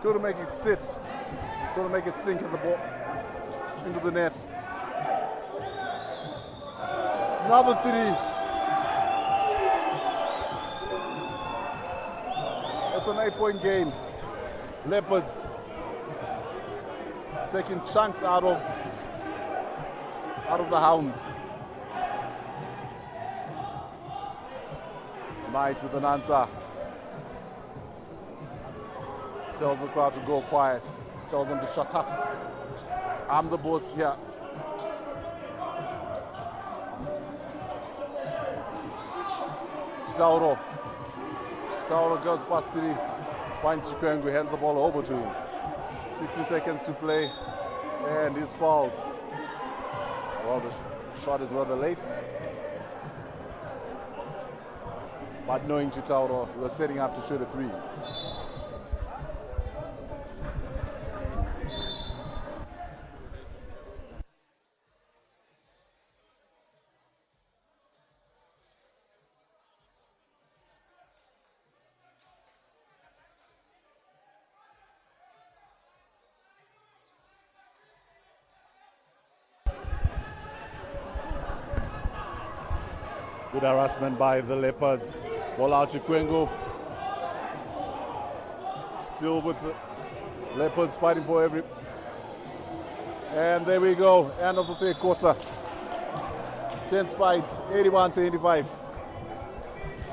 Speaker 1: Couldn't make it sit. Couldn't make it sink in the ball into the net. Another three. It's an 8-point game. Leopards taking chunks out of the Hounds. Knight with an answer. Tells the crowd to go quiet. Tells them to shut up. I'm the boss here. Chitauro goes past three. Finds Chikwengu, hands the ball over to him. 16 seconds to play. And he's fouled. Well, the shot is rather late. But knowing Chitauro, he was setting up to shoot a three. Good harassment by the Leopards. Ball out Chikwengu. Still with the Leopards fighting for every. And there we go. End of the third quarter. 10 spikes, 81-85.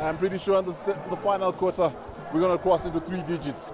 Speaker 1: I'm pretty sure in the final quarter we're going to cross into 3 digits.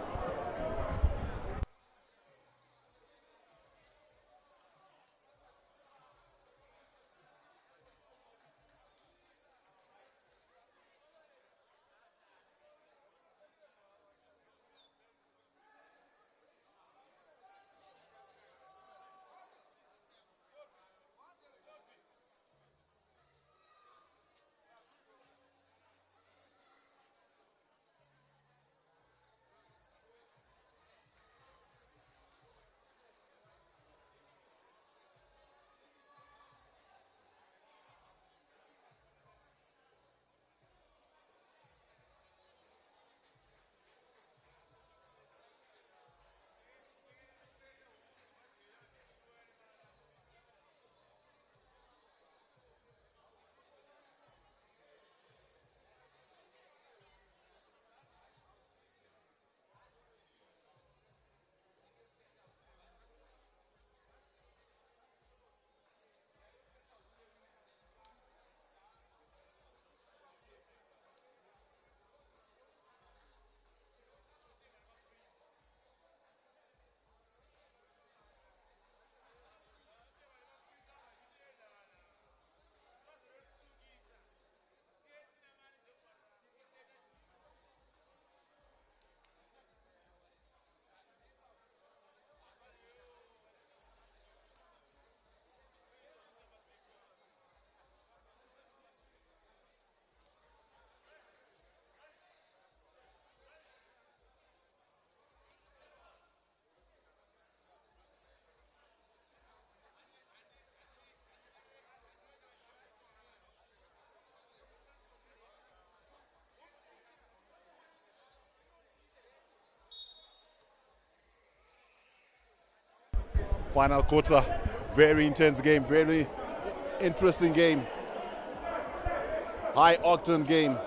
Speaker 1: Final quarter, very intense game, very interesting game. High octane game.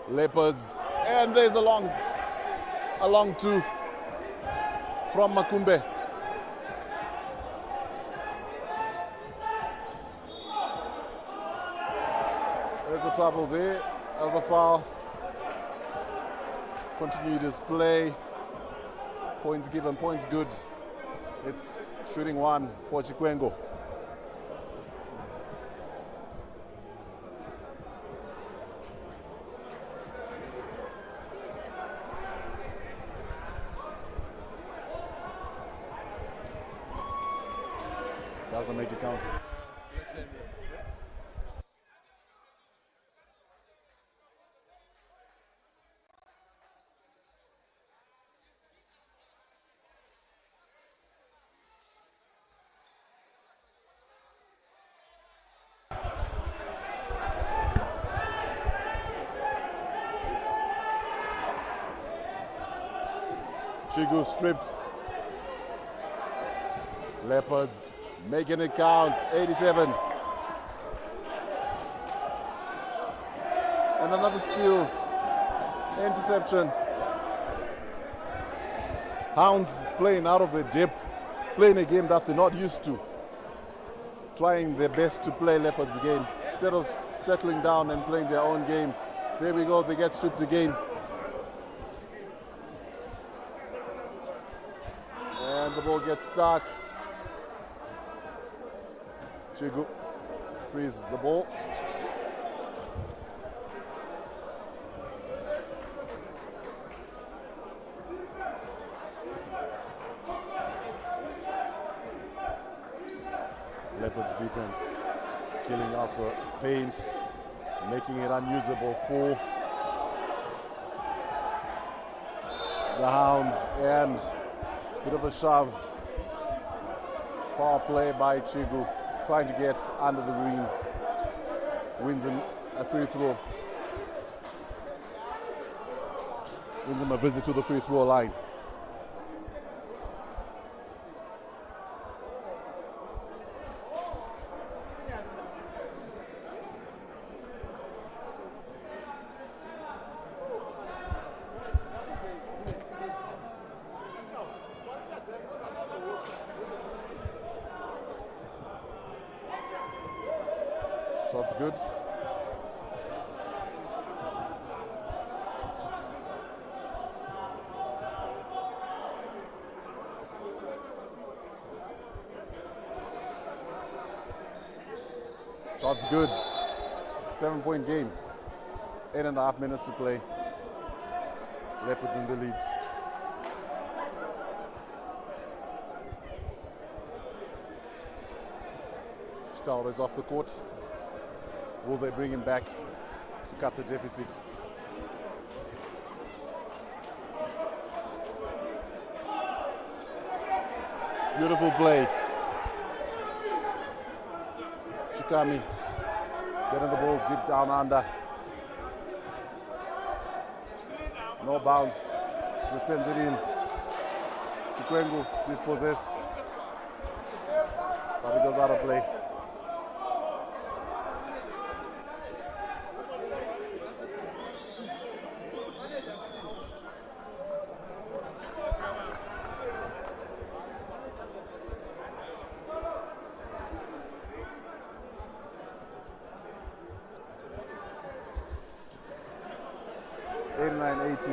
Speaker 1: Leopards, and there's a long two from Makumbe. There's a trouble there, there's a foul. Continued his play. Points given, points good. It's shooting one for Chikwengo. Doesn't make it count. Chigu stripped. Leopards making it count, 87. And another steal, interception. Hounds playing out of the depth, playing a game that they're not used to. Trying their best to play Leopards' game. Instead of settling down and playing their own game. There we go, they get stripped again. And the ball gets stuck. Chigu freezes the ball. Leopards defense killing out the paint, making it unusable for the Hounds, and bit of a shove. Power play by Chigu, trying to get under the green. Wins him a free throw. Wins him a visit to the free throw line. Shot's good. Shot's good. 7-point game. 8.5 minutes to play. Leopards in the lead. Star is off the court. Will they bring him back to cut the deficit? Beautiful play. Chikami getting the ball deep down under. No bounce. Just sends it in. Chikwengu dispossessed. But it goes out of play.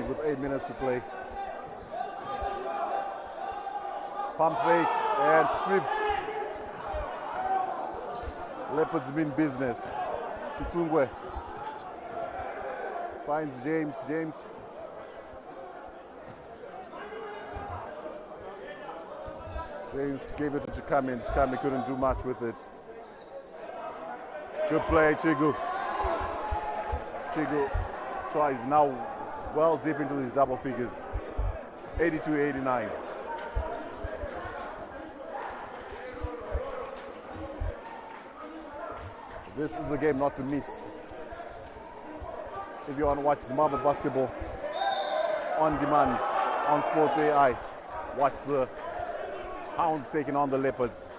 Speaker 1: With 8 minutes to play. Pump fake and stripped. Leopards mean business. Chitsungwe finds James. James gave it to Chikami, and Chikami couldn't do much with it. Good play, Chigu. Chigu tries now well deep into his double figures. 82-89. This is a game not to miss. If you want to watch Zimbabwe basketball on demand on SportsAi, watch the Hounds taking on the Leopards.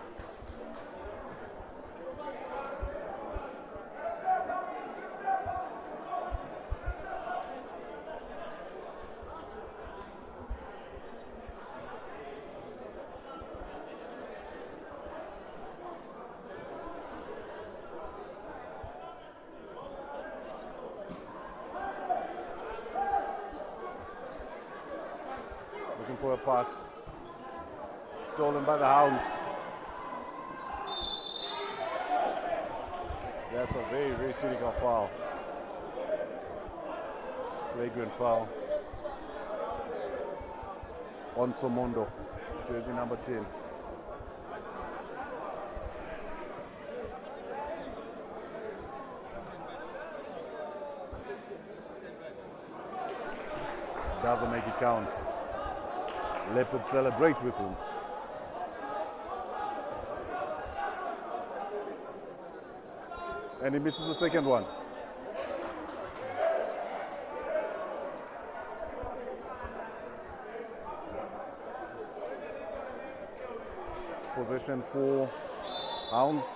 Speaker 1: Looking for a pass. Stolen by the Hounds. That's a very, very cynical foul. Flagrant foul. On Somondo, jersey number 10. Doesn't make it count. Leopards celebrate with him. And he misses the second one. It's possession for Hounds.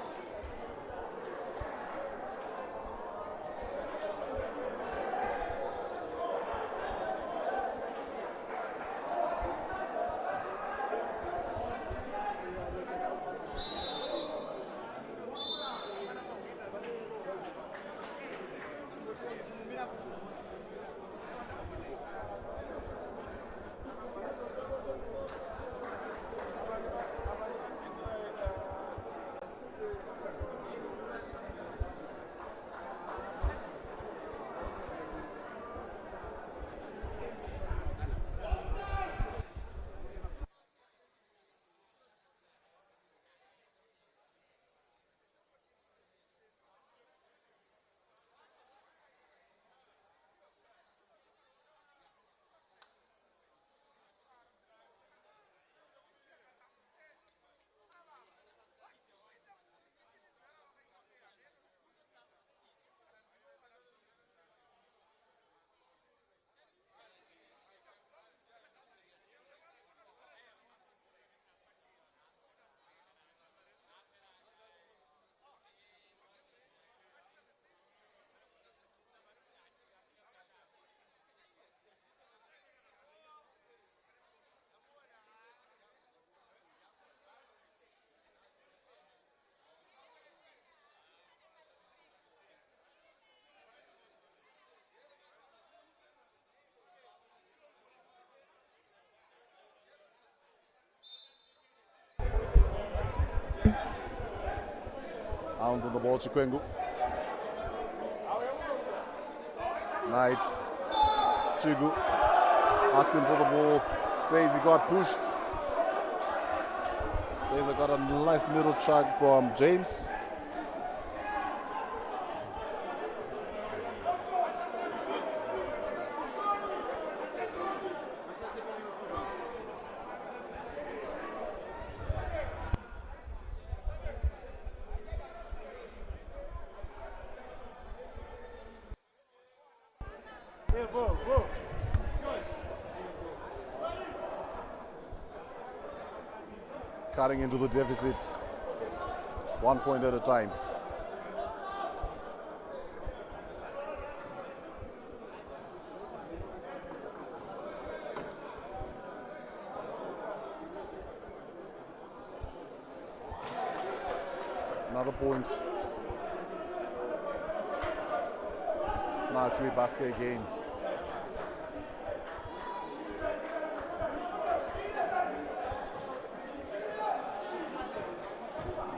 Speaker 1: Hounds on the ball, Chikwengu. Knight. Chigu. Asking for the ball. Says he got pushed. Says I got a nice little track from James. Cutting into the deficit, 1 point at a time. Another point. It's now a three-basket game.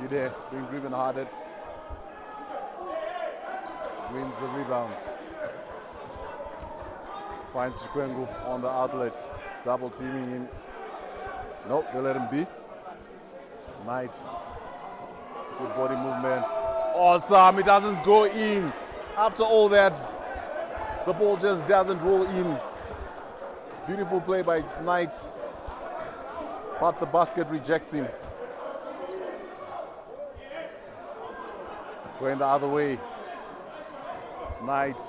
Speaker 1: There, being driven hard at, wins the rebound. Finds Chikwengu on the outlet, double teaming in. Nope, they let him be. Knight, good body movement. Awesome, it doesn't go in. After all that, the ball just doesn't roll in. Beautiful play by Knight, but the basket rejects him. Going the other way. Knight.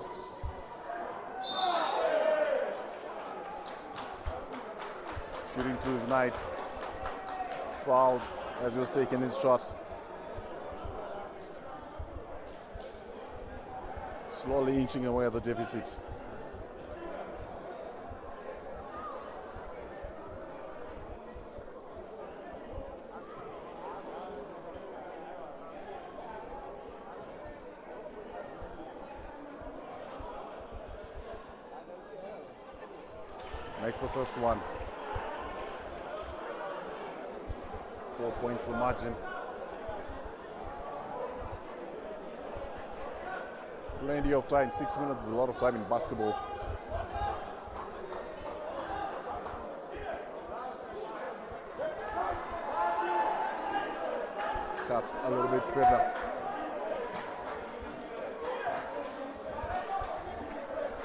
Speaker 1: Shooting to his Knights. fouls as he was taking his shot. Slowly inching away at the deficit. Makes the first one. 4 points the margin. Plenty of time. 6 minutes is a lot of time in basketball. Cuts a little bit further.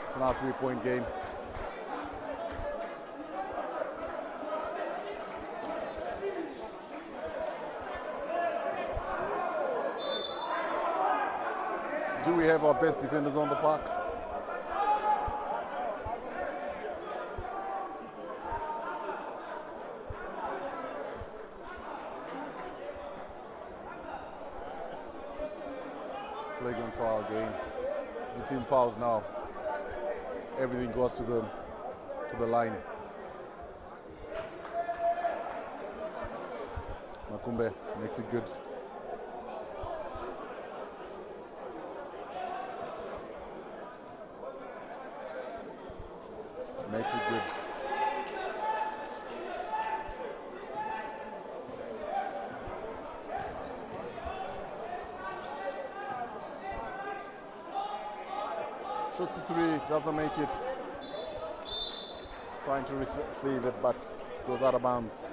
Speaker 1: It's now a 3-point game. Do we have our best defenders on the park? Flagrant foul again. It's the team fouls now. Everything goes to the line. Makumbe makes it good. Makes it good. Shoots a three, doesn't make it. Trying to receive it, but goes out of bounds.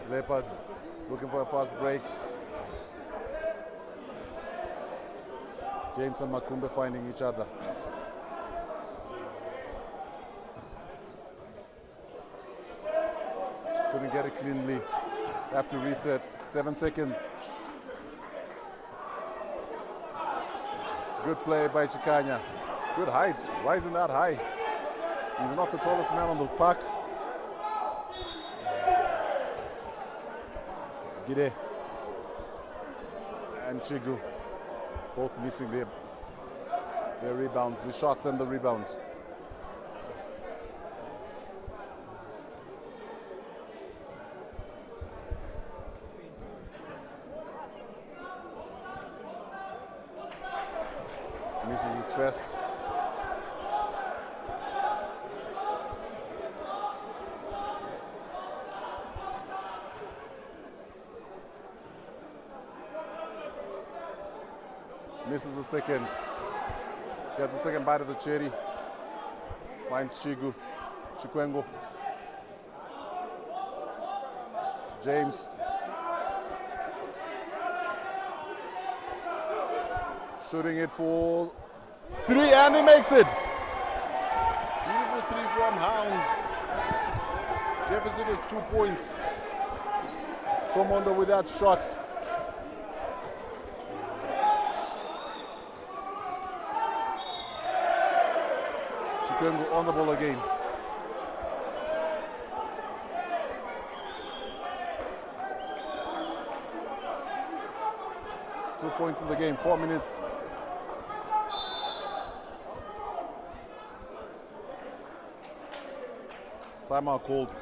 Speaker 1: Leopards looking for a fast break. James and Makumbe finding each other. Couldn't get it cleanly. Have to reset. 7 seconds. Good play by Chikanya. Good height, rising that high. He's not the tallest man on the park. Gide and Chigu both missing their rebounds, the shots and the rebound. Misses his first. Misses the second. Gets a second bite of the cherry. Finds Chikwengo. James. Shooting it for three, and he makes it. Beautiful three from Hounds. Deficit is 2 points. Tomondo with that shot. Chikwengo on the ball again. Two points in the game, 4 minutes. Timeout called.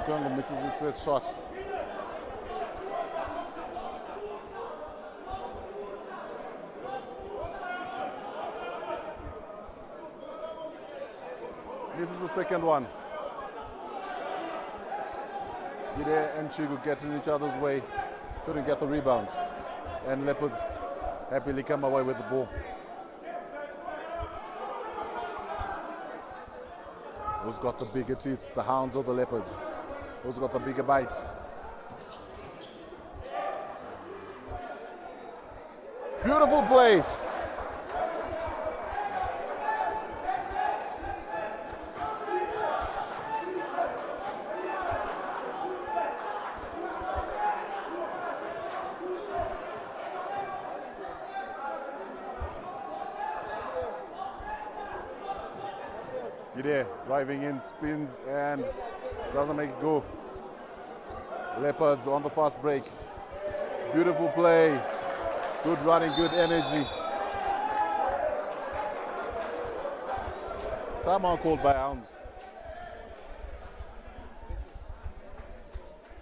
Speaker 1: Chikwengo misses his first shot. This is the second one. Gide and Chigu get in each other's way. Couldn't get the rebound. And Leopards happily come away with the ball. Who's got the bigger teeth, the Hounds or the Leopards? Who's got the bigger bites? Beautiful play. Gide driving in, spins and doesn't make it go. Leopards on the fast break. Beautiful play. Good running, good energy. Timeout called by Hounds.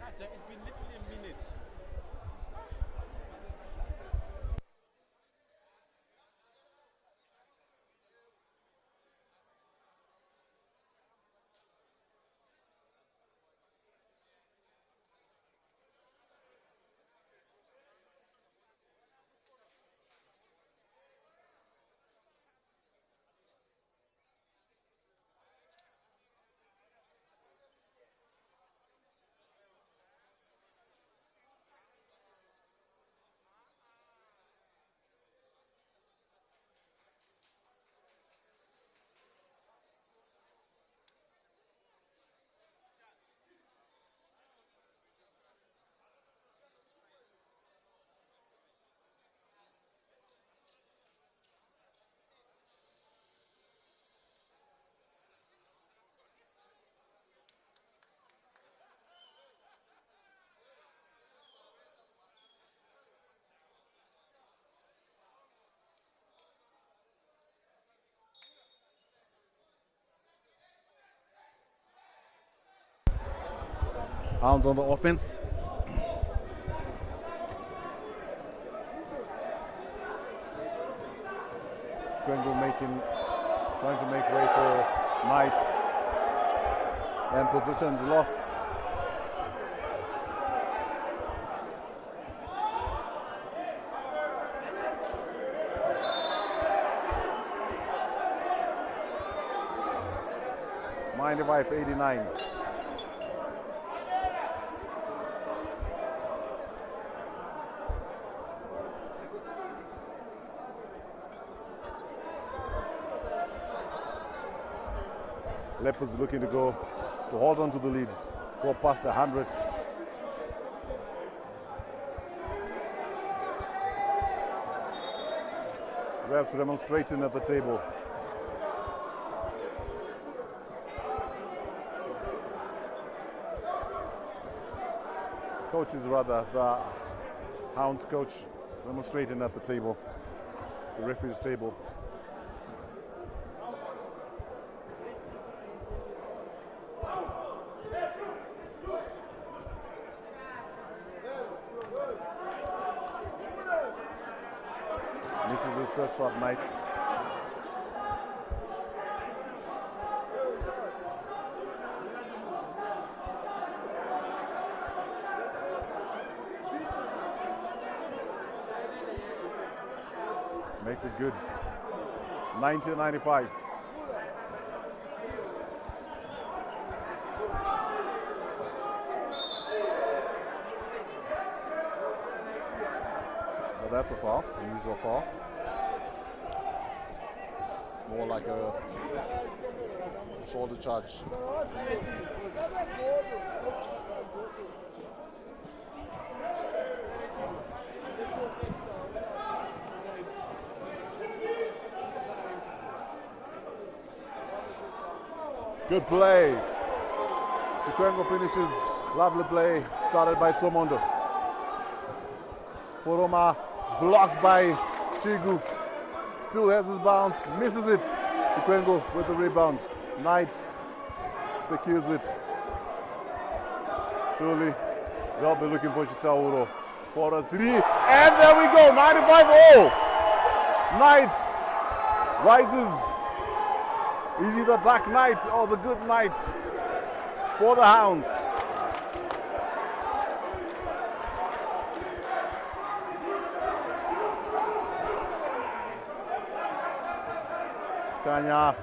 Speaker 2: It's been literally a minute.
Speaker 1: Hounds on the offense. Trying to make way for Knights. And positions lost. Mind if I have 89. Leopards looking to hold on to the leads, go past 100. Refs demonstrating at the table. Coaches rather, the Hounds coach demonstrating at the table, the referee's table. This is his first shot, Knights. Makes it good. 90-95. But that's a foul, unusual foul. More like a shoulder charge. Good play. Chikwengo finishes. Lovely play. Started by Tsomondo. Foroma blocked by Chigu. Still has his bounce. Misses it. Chikwengo with the rebound. Knight secures it. Surely they'll be looking for Chitauro for a 3. And there we go, 95-0. Knights rises. Is he the dark knight or the good knight for the Hounds? Kanya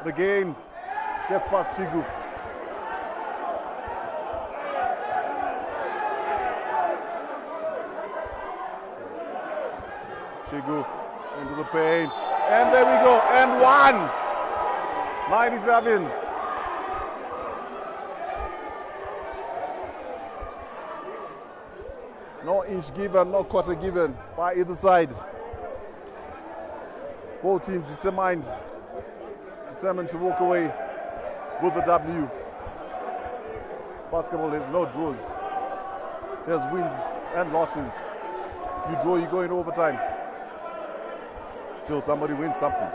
Speaker 1: again gets past Chigu. Chigu into the paint, and there we go, and 97. No inch given, no quarter given by either side. Both teams determined to walk away with the W. Basketball, there's no draws. There's wins and losses. You draw, you go in overtime till somebody wins something.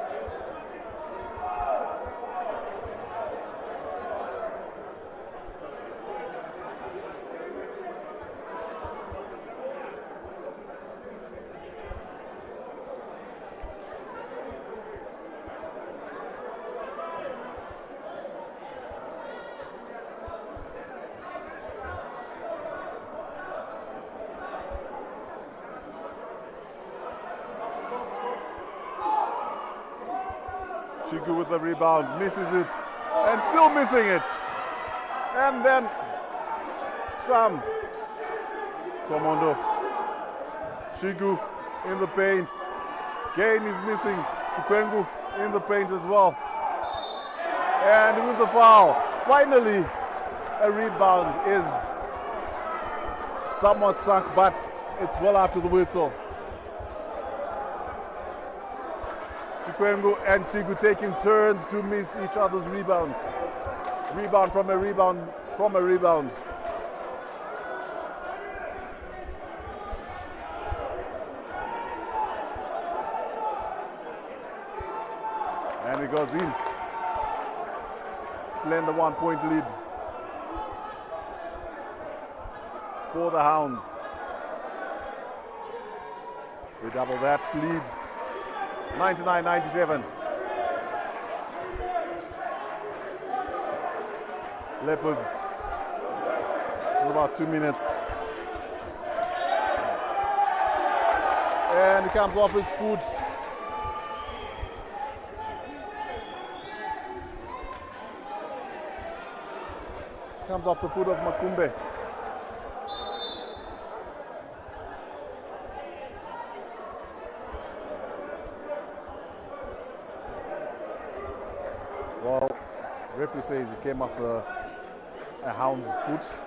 Speaker 1: Chigu with the rebound, misses it, and still missing it. And then Sam Tomondo. Chigu in the paint. Gain is missing. Chikwengu in the paint as well. And he wins a foul. Finally, a rebound is somewhat sunk, but it's well after the whistle. Chikwengu and Chigu taking turns to miss each other's rebounds. Rebound from a rebound from a rebound. And it goes in. Slender 1-point lead for the Hounds. We double that lead. 99-97. Leopards. It's about 2 minutes. And he comes off his foot. Comes off the foot of Makumbe. Well, referee says it came off a Hound's foot.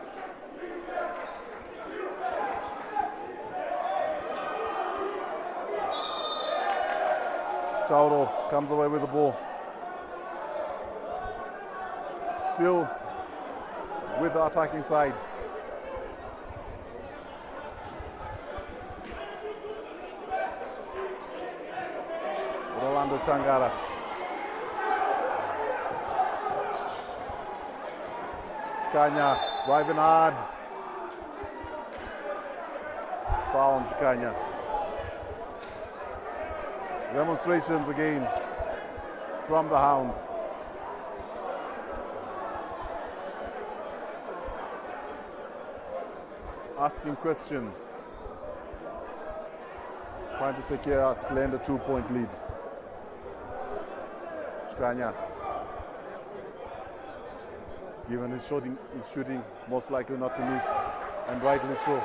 Speaker 1: Tauro comes away with the ball. Still with the attacking side. Rolando Changara. Chikanya driving hard. Foul on Chikanya. Demonstrations again from the Hounds. Asking questions. Trying to secure a slender 2-point lead. Chikanya. Given his shooting, most likely not to miss, and rightly so.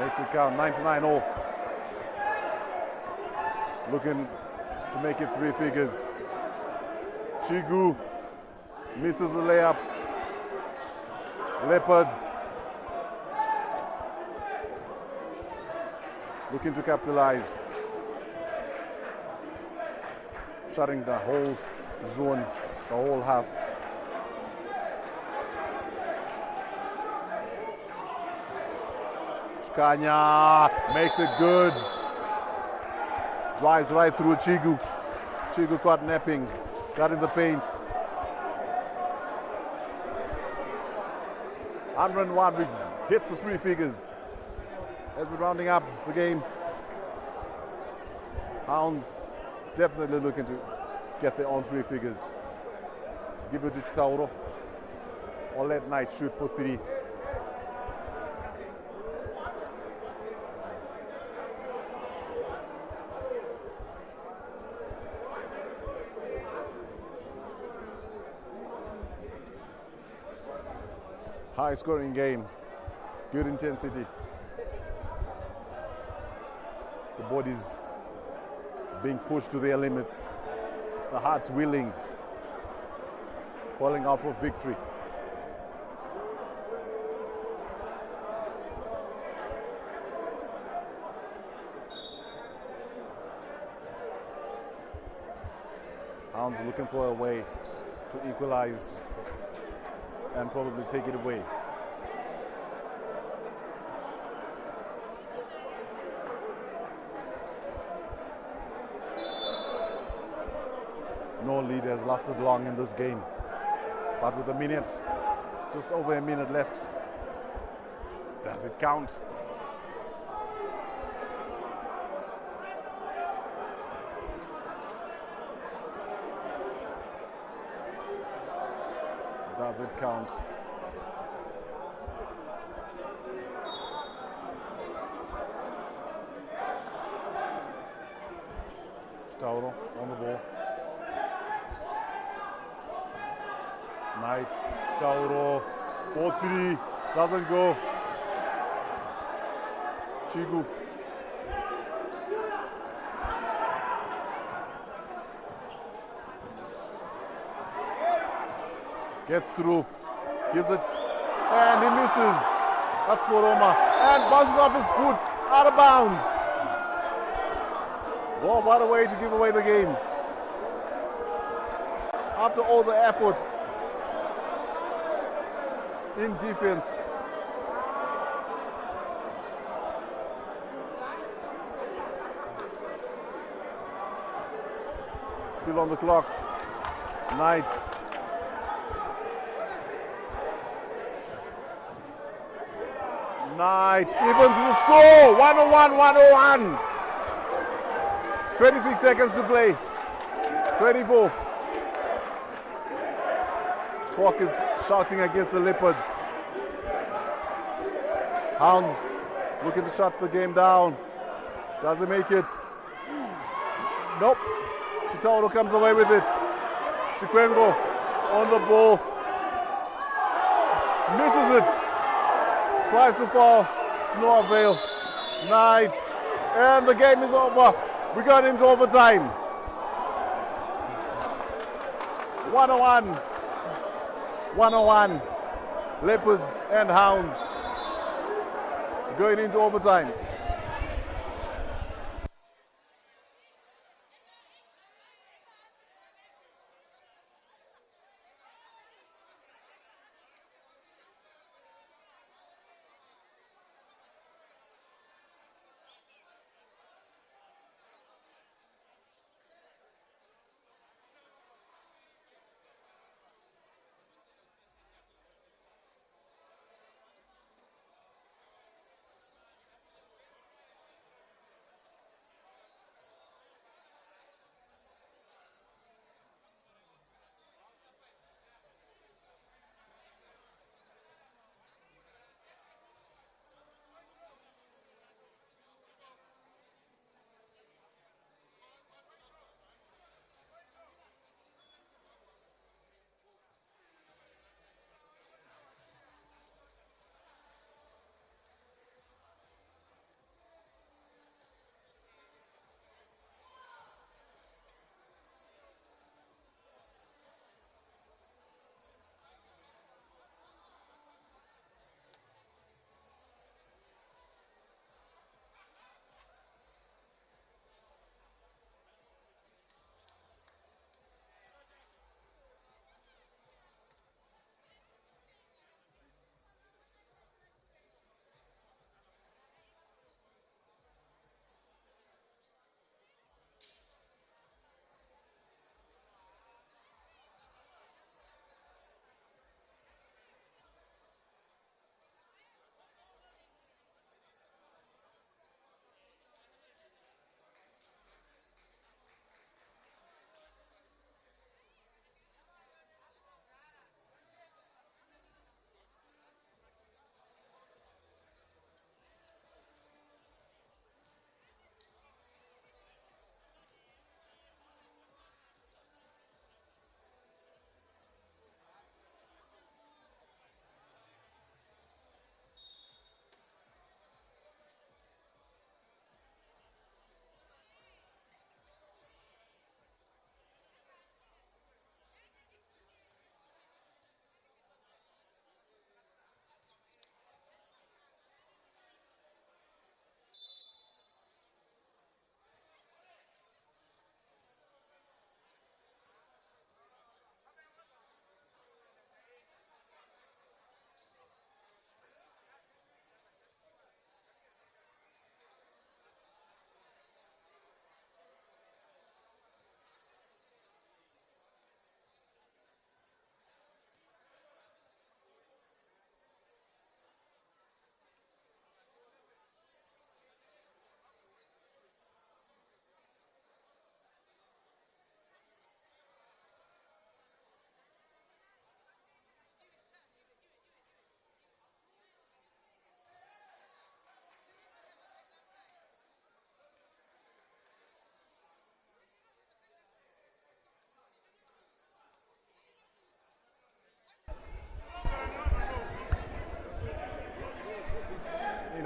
Speaker 1: Makes it count, 99-0. Looking to make it 3 figures. Chigu misses the layup. Leopards looking to capitalize. Shutting the whole zone, the whole half. Kanya makes it good. Drives right through Chigu. Chigu caught napping. Got in the paint. 101, we've hit the 3 figures. As we're rounding up the game, Hounds definitely looking to get their own 3 figures. Give it to Chitauro or let Knight shoot for 3. High scoring game, good intensity. The bodies being pushed to their limits. The hearts willing, calling out for victory. Hounds looking for a way to equalize and probably take it away. No lead has lasted long in this game, but with just over a minute left, does it count? Does it count? Tauro on the ball. Knight, Tauro, 4-3, doesn't go. Chigu. Gets through, gives it, and he misses. That's for Roma, and bounces off his foot, out of bounds. Well, what a way to give away the game. After all the effort in defense. Still on the clock. Knight. Knight evens the score. 101-101. 26 seconds to play. 24. Clock is shouting against the Leopards. Hounds looking to shut the game down. Doesn't make it. Nope. Chitauro comes away with it. Chikwengo on the ball. Misses it. Tries to fall. To no avail. Knight. And the game is over. We got into overtime. 101. 101. Leopards and Hounds going into overtime.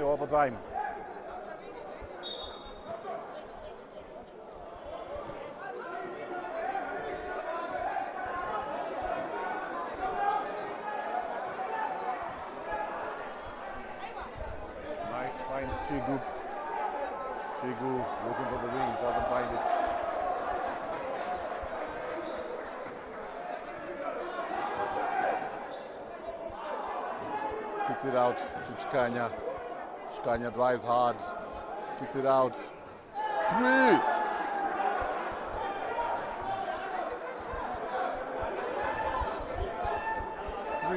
Speaker 1: into overtime. Knight finds Chigu. Chigu looking for the wing, doesn't find it. Kicks it out to Chikanya. Chikanya drives hard, kicks it out. 3!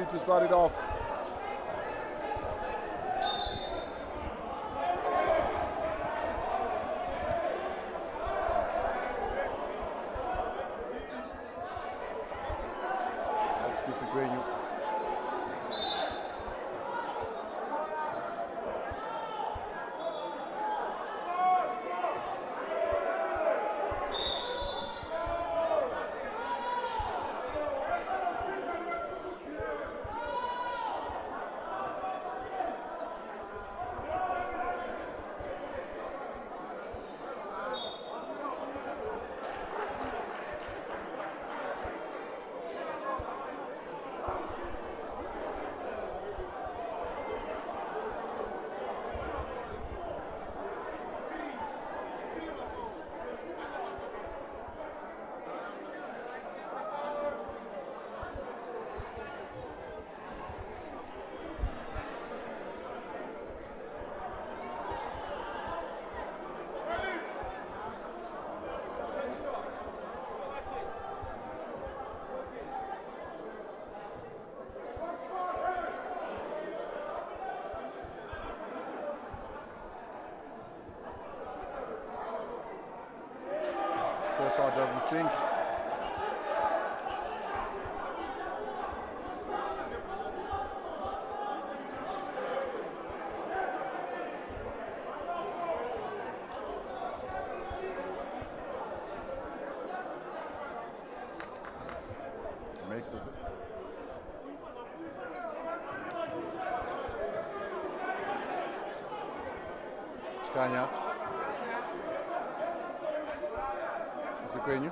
Speaker 1: To start it off. That's Kusikwenyu. First shot doesn't sink. Makes it. Chikanya. Kusikwenyu.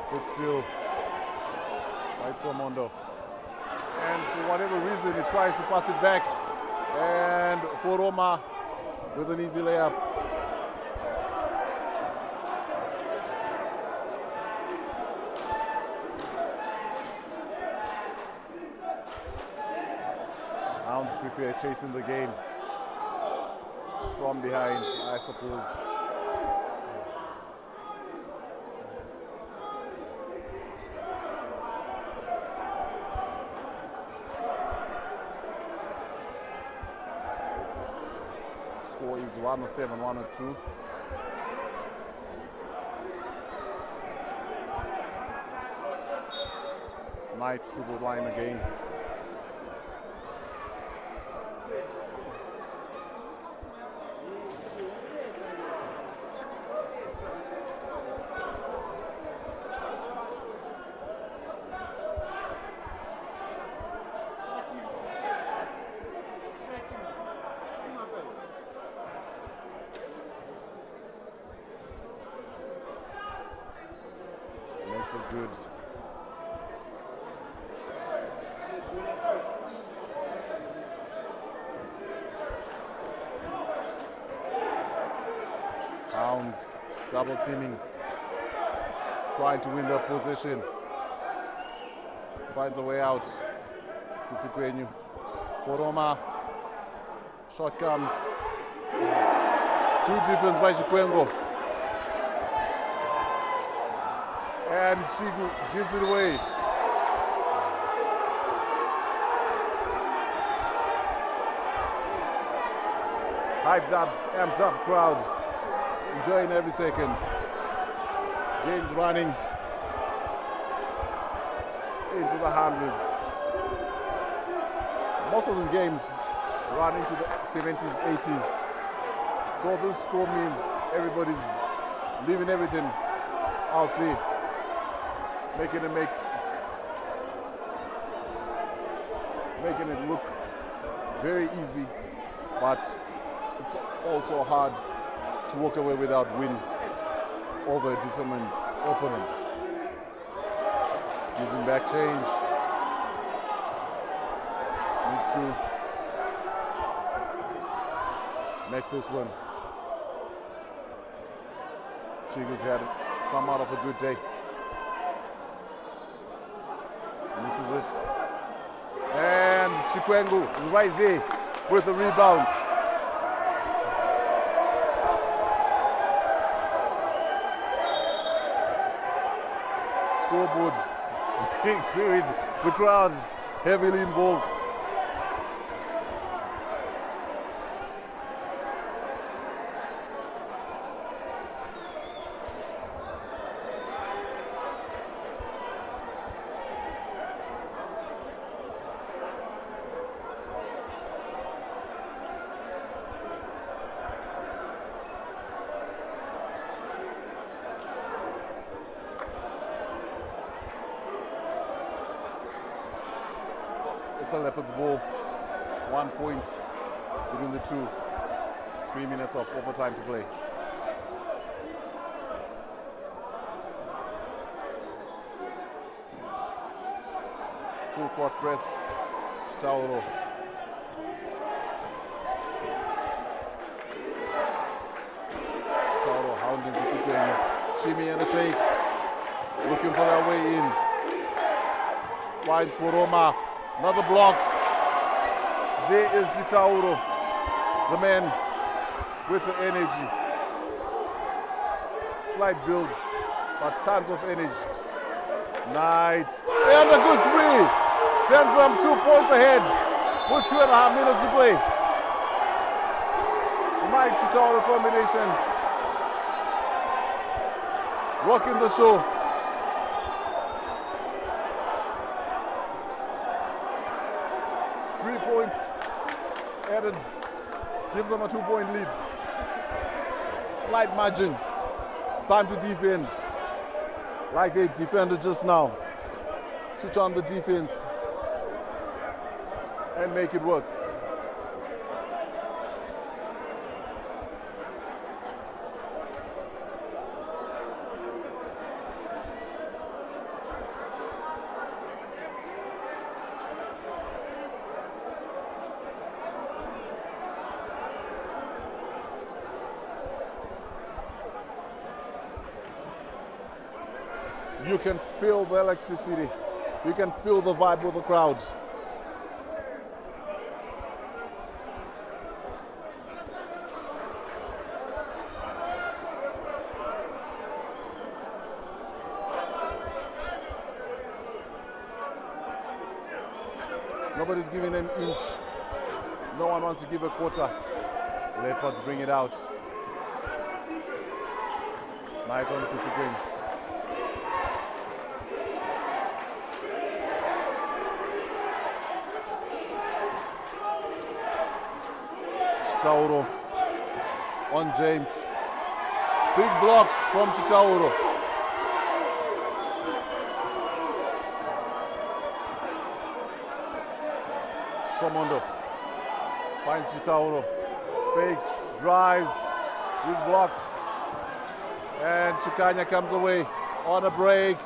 Speaker 1: Good steal. Right, Somondo. And for whatever reason, he tries to pass it back. And Foroma with an easy layup. Hounds prefer chasing the game from behind, I suppose. Score is 107-102. Knight to the line again. Makes it good. Hounds double teaming, trying to win the possession. Finds a way out. Kusikwenyu. Foroma. Shot comes. Good defense by Chikwengo. And Chigu gives it away. Hyped up, amped up crowds, enjoying every second. Games running into the hundreds. Most of these games run into the 70s, 80s. So this score means everybody's leaving everything out there, making it make making it look very easy, but it's also hard to walk away without win over a determined opponent. Gives him back change. Needs to make this one. Chigu's had somewhat of a good day. And this is it. And Chikwengu is right there with the rebound. Scoreboards being queried. The crowd heavily involved. It's a Leopards ball. 1 point between the two. 3 minutes of overtime to play. Full court press. Chitauro. Chitauro hounding Kusikweni. Shimmy and a shake. Looking for their way in. Finds for Roma. Another block. There is Chitauro, the man with the energy. Slight build, but tons of energy. Nice. And a good three. Sends them 2 points ahead with 2.5 minutes to play. Mike Chitauro combination. Rocking the show. Added, gives them a 2-point lead. Slight margin. It's time to defend. Like they defended just now. Switch on the defense and make it work. You can feel the electricity. You can feel the vibe with the crowds. Nobody's giving an inch. No one wants to give a quarter. Leopards bring it out. Night on Kusikweni. Chitauro on James. Big block from Chitauro. Somondo finds Chitauro. Fakes, drives, these blocks. And Chikanya comes away on a break.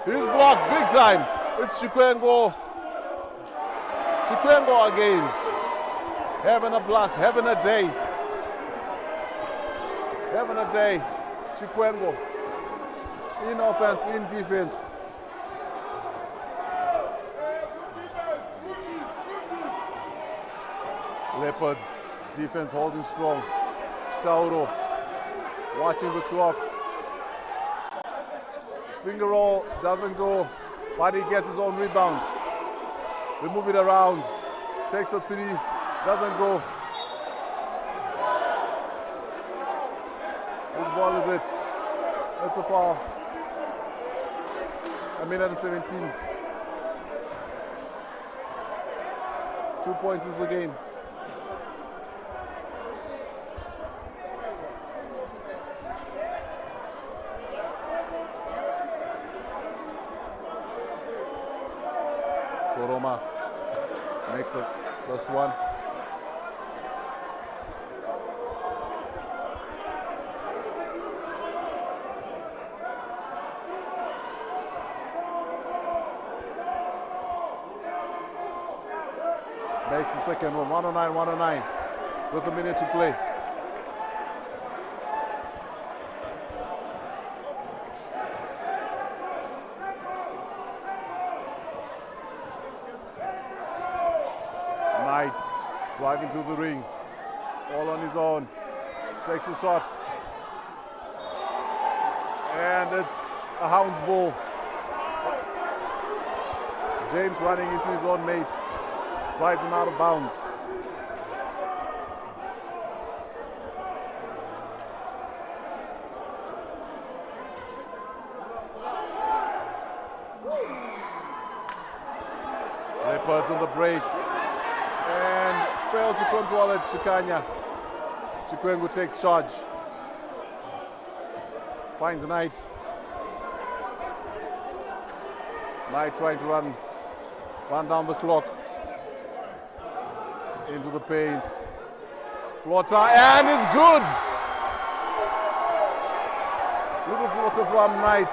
Speaker 1: He's blocked big time. It's Chikwengo. Chikwengo again. Having a blast, having a day. Having a day. Chikwengo. In offense, in defense. Leopards, defense holding strong. Chitauro watching the clock. Finger roll doesn't go, but he gets his own rebound. They move it around. Takes a three. Doesn't go. Whose ball is it? It's a foul. A minute and 17. 2 points is the game. For Roma. Makes it first one. Makes the second one. 109, 109 with a minute to play. Knight driving to the ring, all on his own, takes a shot, and it's a Hounds ball. James running into his own mate, drives him out of bounds. Leopards on the break and failed to control it. Chikwengu takes charge. Finds Knight. Knight trying to run down the clock. Into the paint. Floater, and it's good! Little floater from Knight.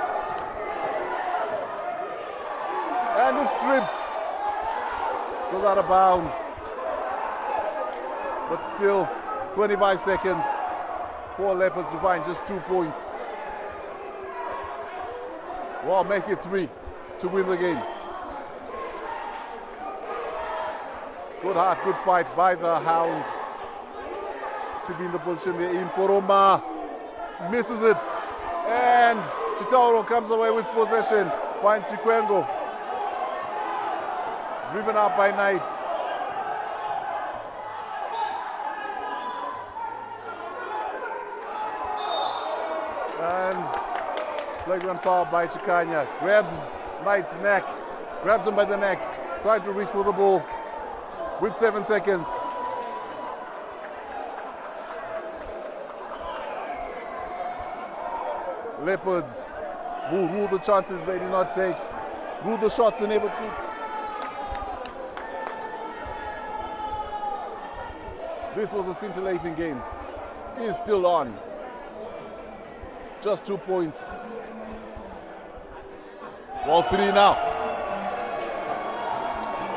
Speaker 1: And it's stripped. Goes out of bounds. But still, 25 seconds for Leopards to find just 2 points. Well, make it 3 to win the game. Good heart, good fight by the Hounds to be in the position they're in. Foroma misses it, and Chitauro comes away with possession, finds Chikwengu. Driven up by Knight. And flagrant foul by Chikanya. Grabs Knight's neck, grabs him by the neck, trying to reach for the ball with 7 seconds. Leopards will rule the chances they did not take, rule the shots they never took. This was a scintillating game. Is still on. Just 2 points. Well, 3 now.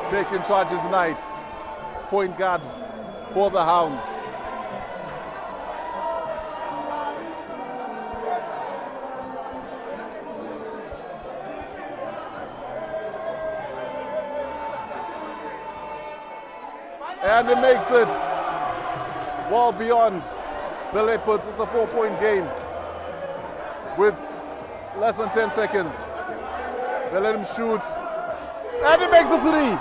Speaker 1: Taking charge is Knight. Point guard for the Hounds. And it makes it well beyond the Leopards. It's a 4-point game with less than 10 seconds. They let him shoot, and he makes a 3.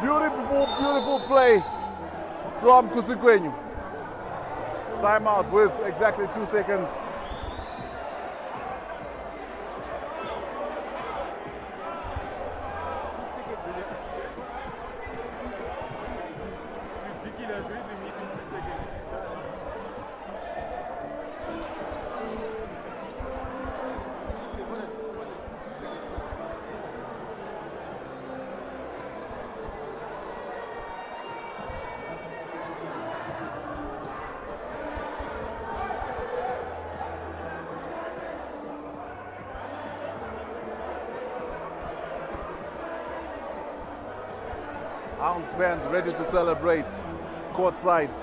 Speaker 1: Beautiful, beautiful play from Kusikwenyu. Timeout with exactly 2 seconds. Hounds fans ready to celebrate courtside.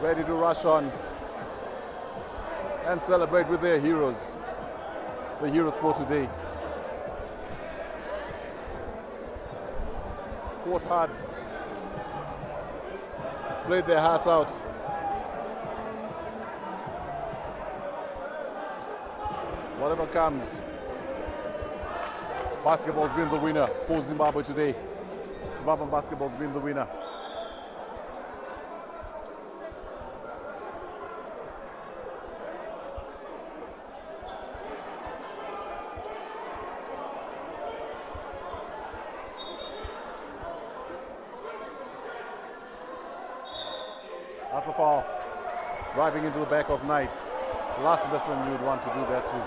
Speaker 1: Ready to rush on and celebrate with their heroes. The heroes for today. Fought hard. Played their hearts out. Whatever comes, basketball's been the winner for Zimbabwe today. Zimbabwean basketball's been the winner. That's a foul. Driving into the back of Knight. Last person you'd want to do that too.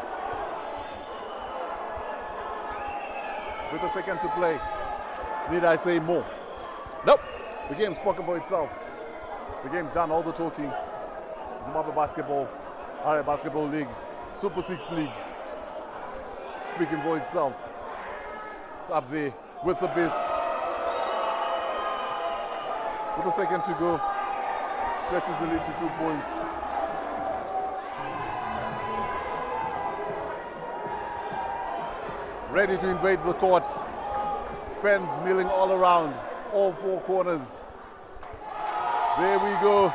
Speaker 1: with a second to play. Need I say more? Nope. The game's spoken for itself. The game's done all the talking. Zimbabwe Basketball, Harare Basketball League, Super 6 League, speaking for itself. It's up there with the best. With a second to go, stretches the lead to 2 points. Ready to invade the court. Fans milling all around, all four corners. There we go.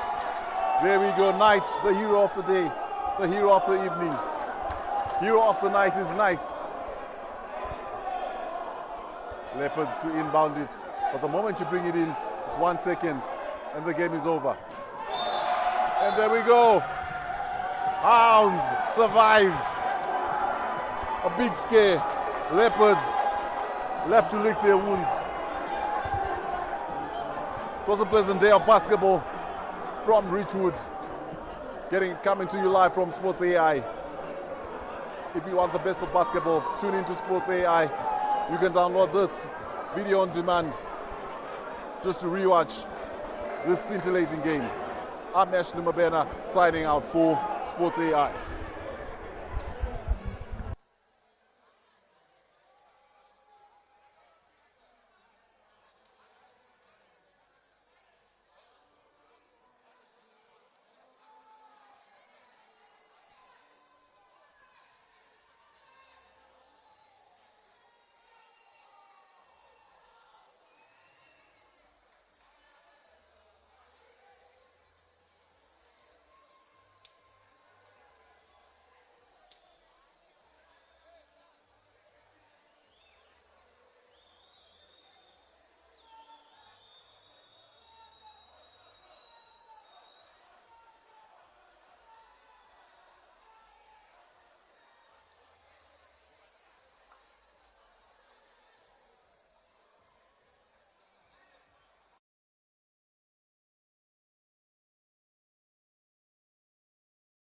Speaker 1: There we go. Knight, the hero of the day, the hero of the evening. Hero of the night is Knight. Leopards to inbound it. But the moment you bring it in, it's 1 second and the game is over. And there we go. Hounds survive. A big scare. Leopards left to lick their wounds. It was a pleasant day of basketball from Richwood. Coming to you live from SportsAi. If you want the best of basketball, tune into SportsAi. You can download this video on demand just to rewatch this scintillating game. I'm Ashley Mabena signing out for SportsAi.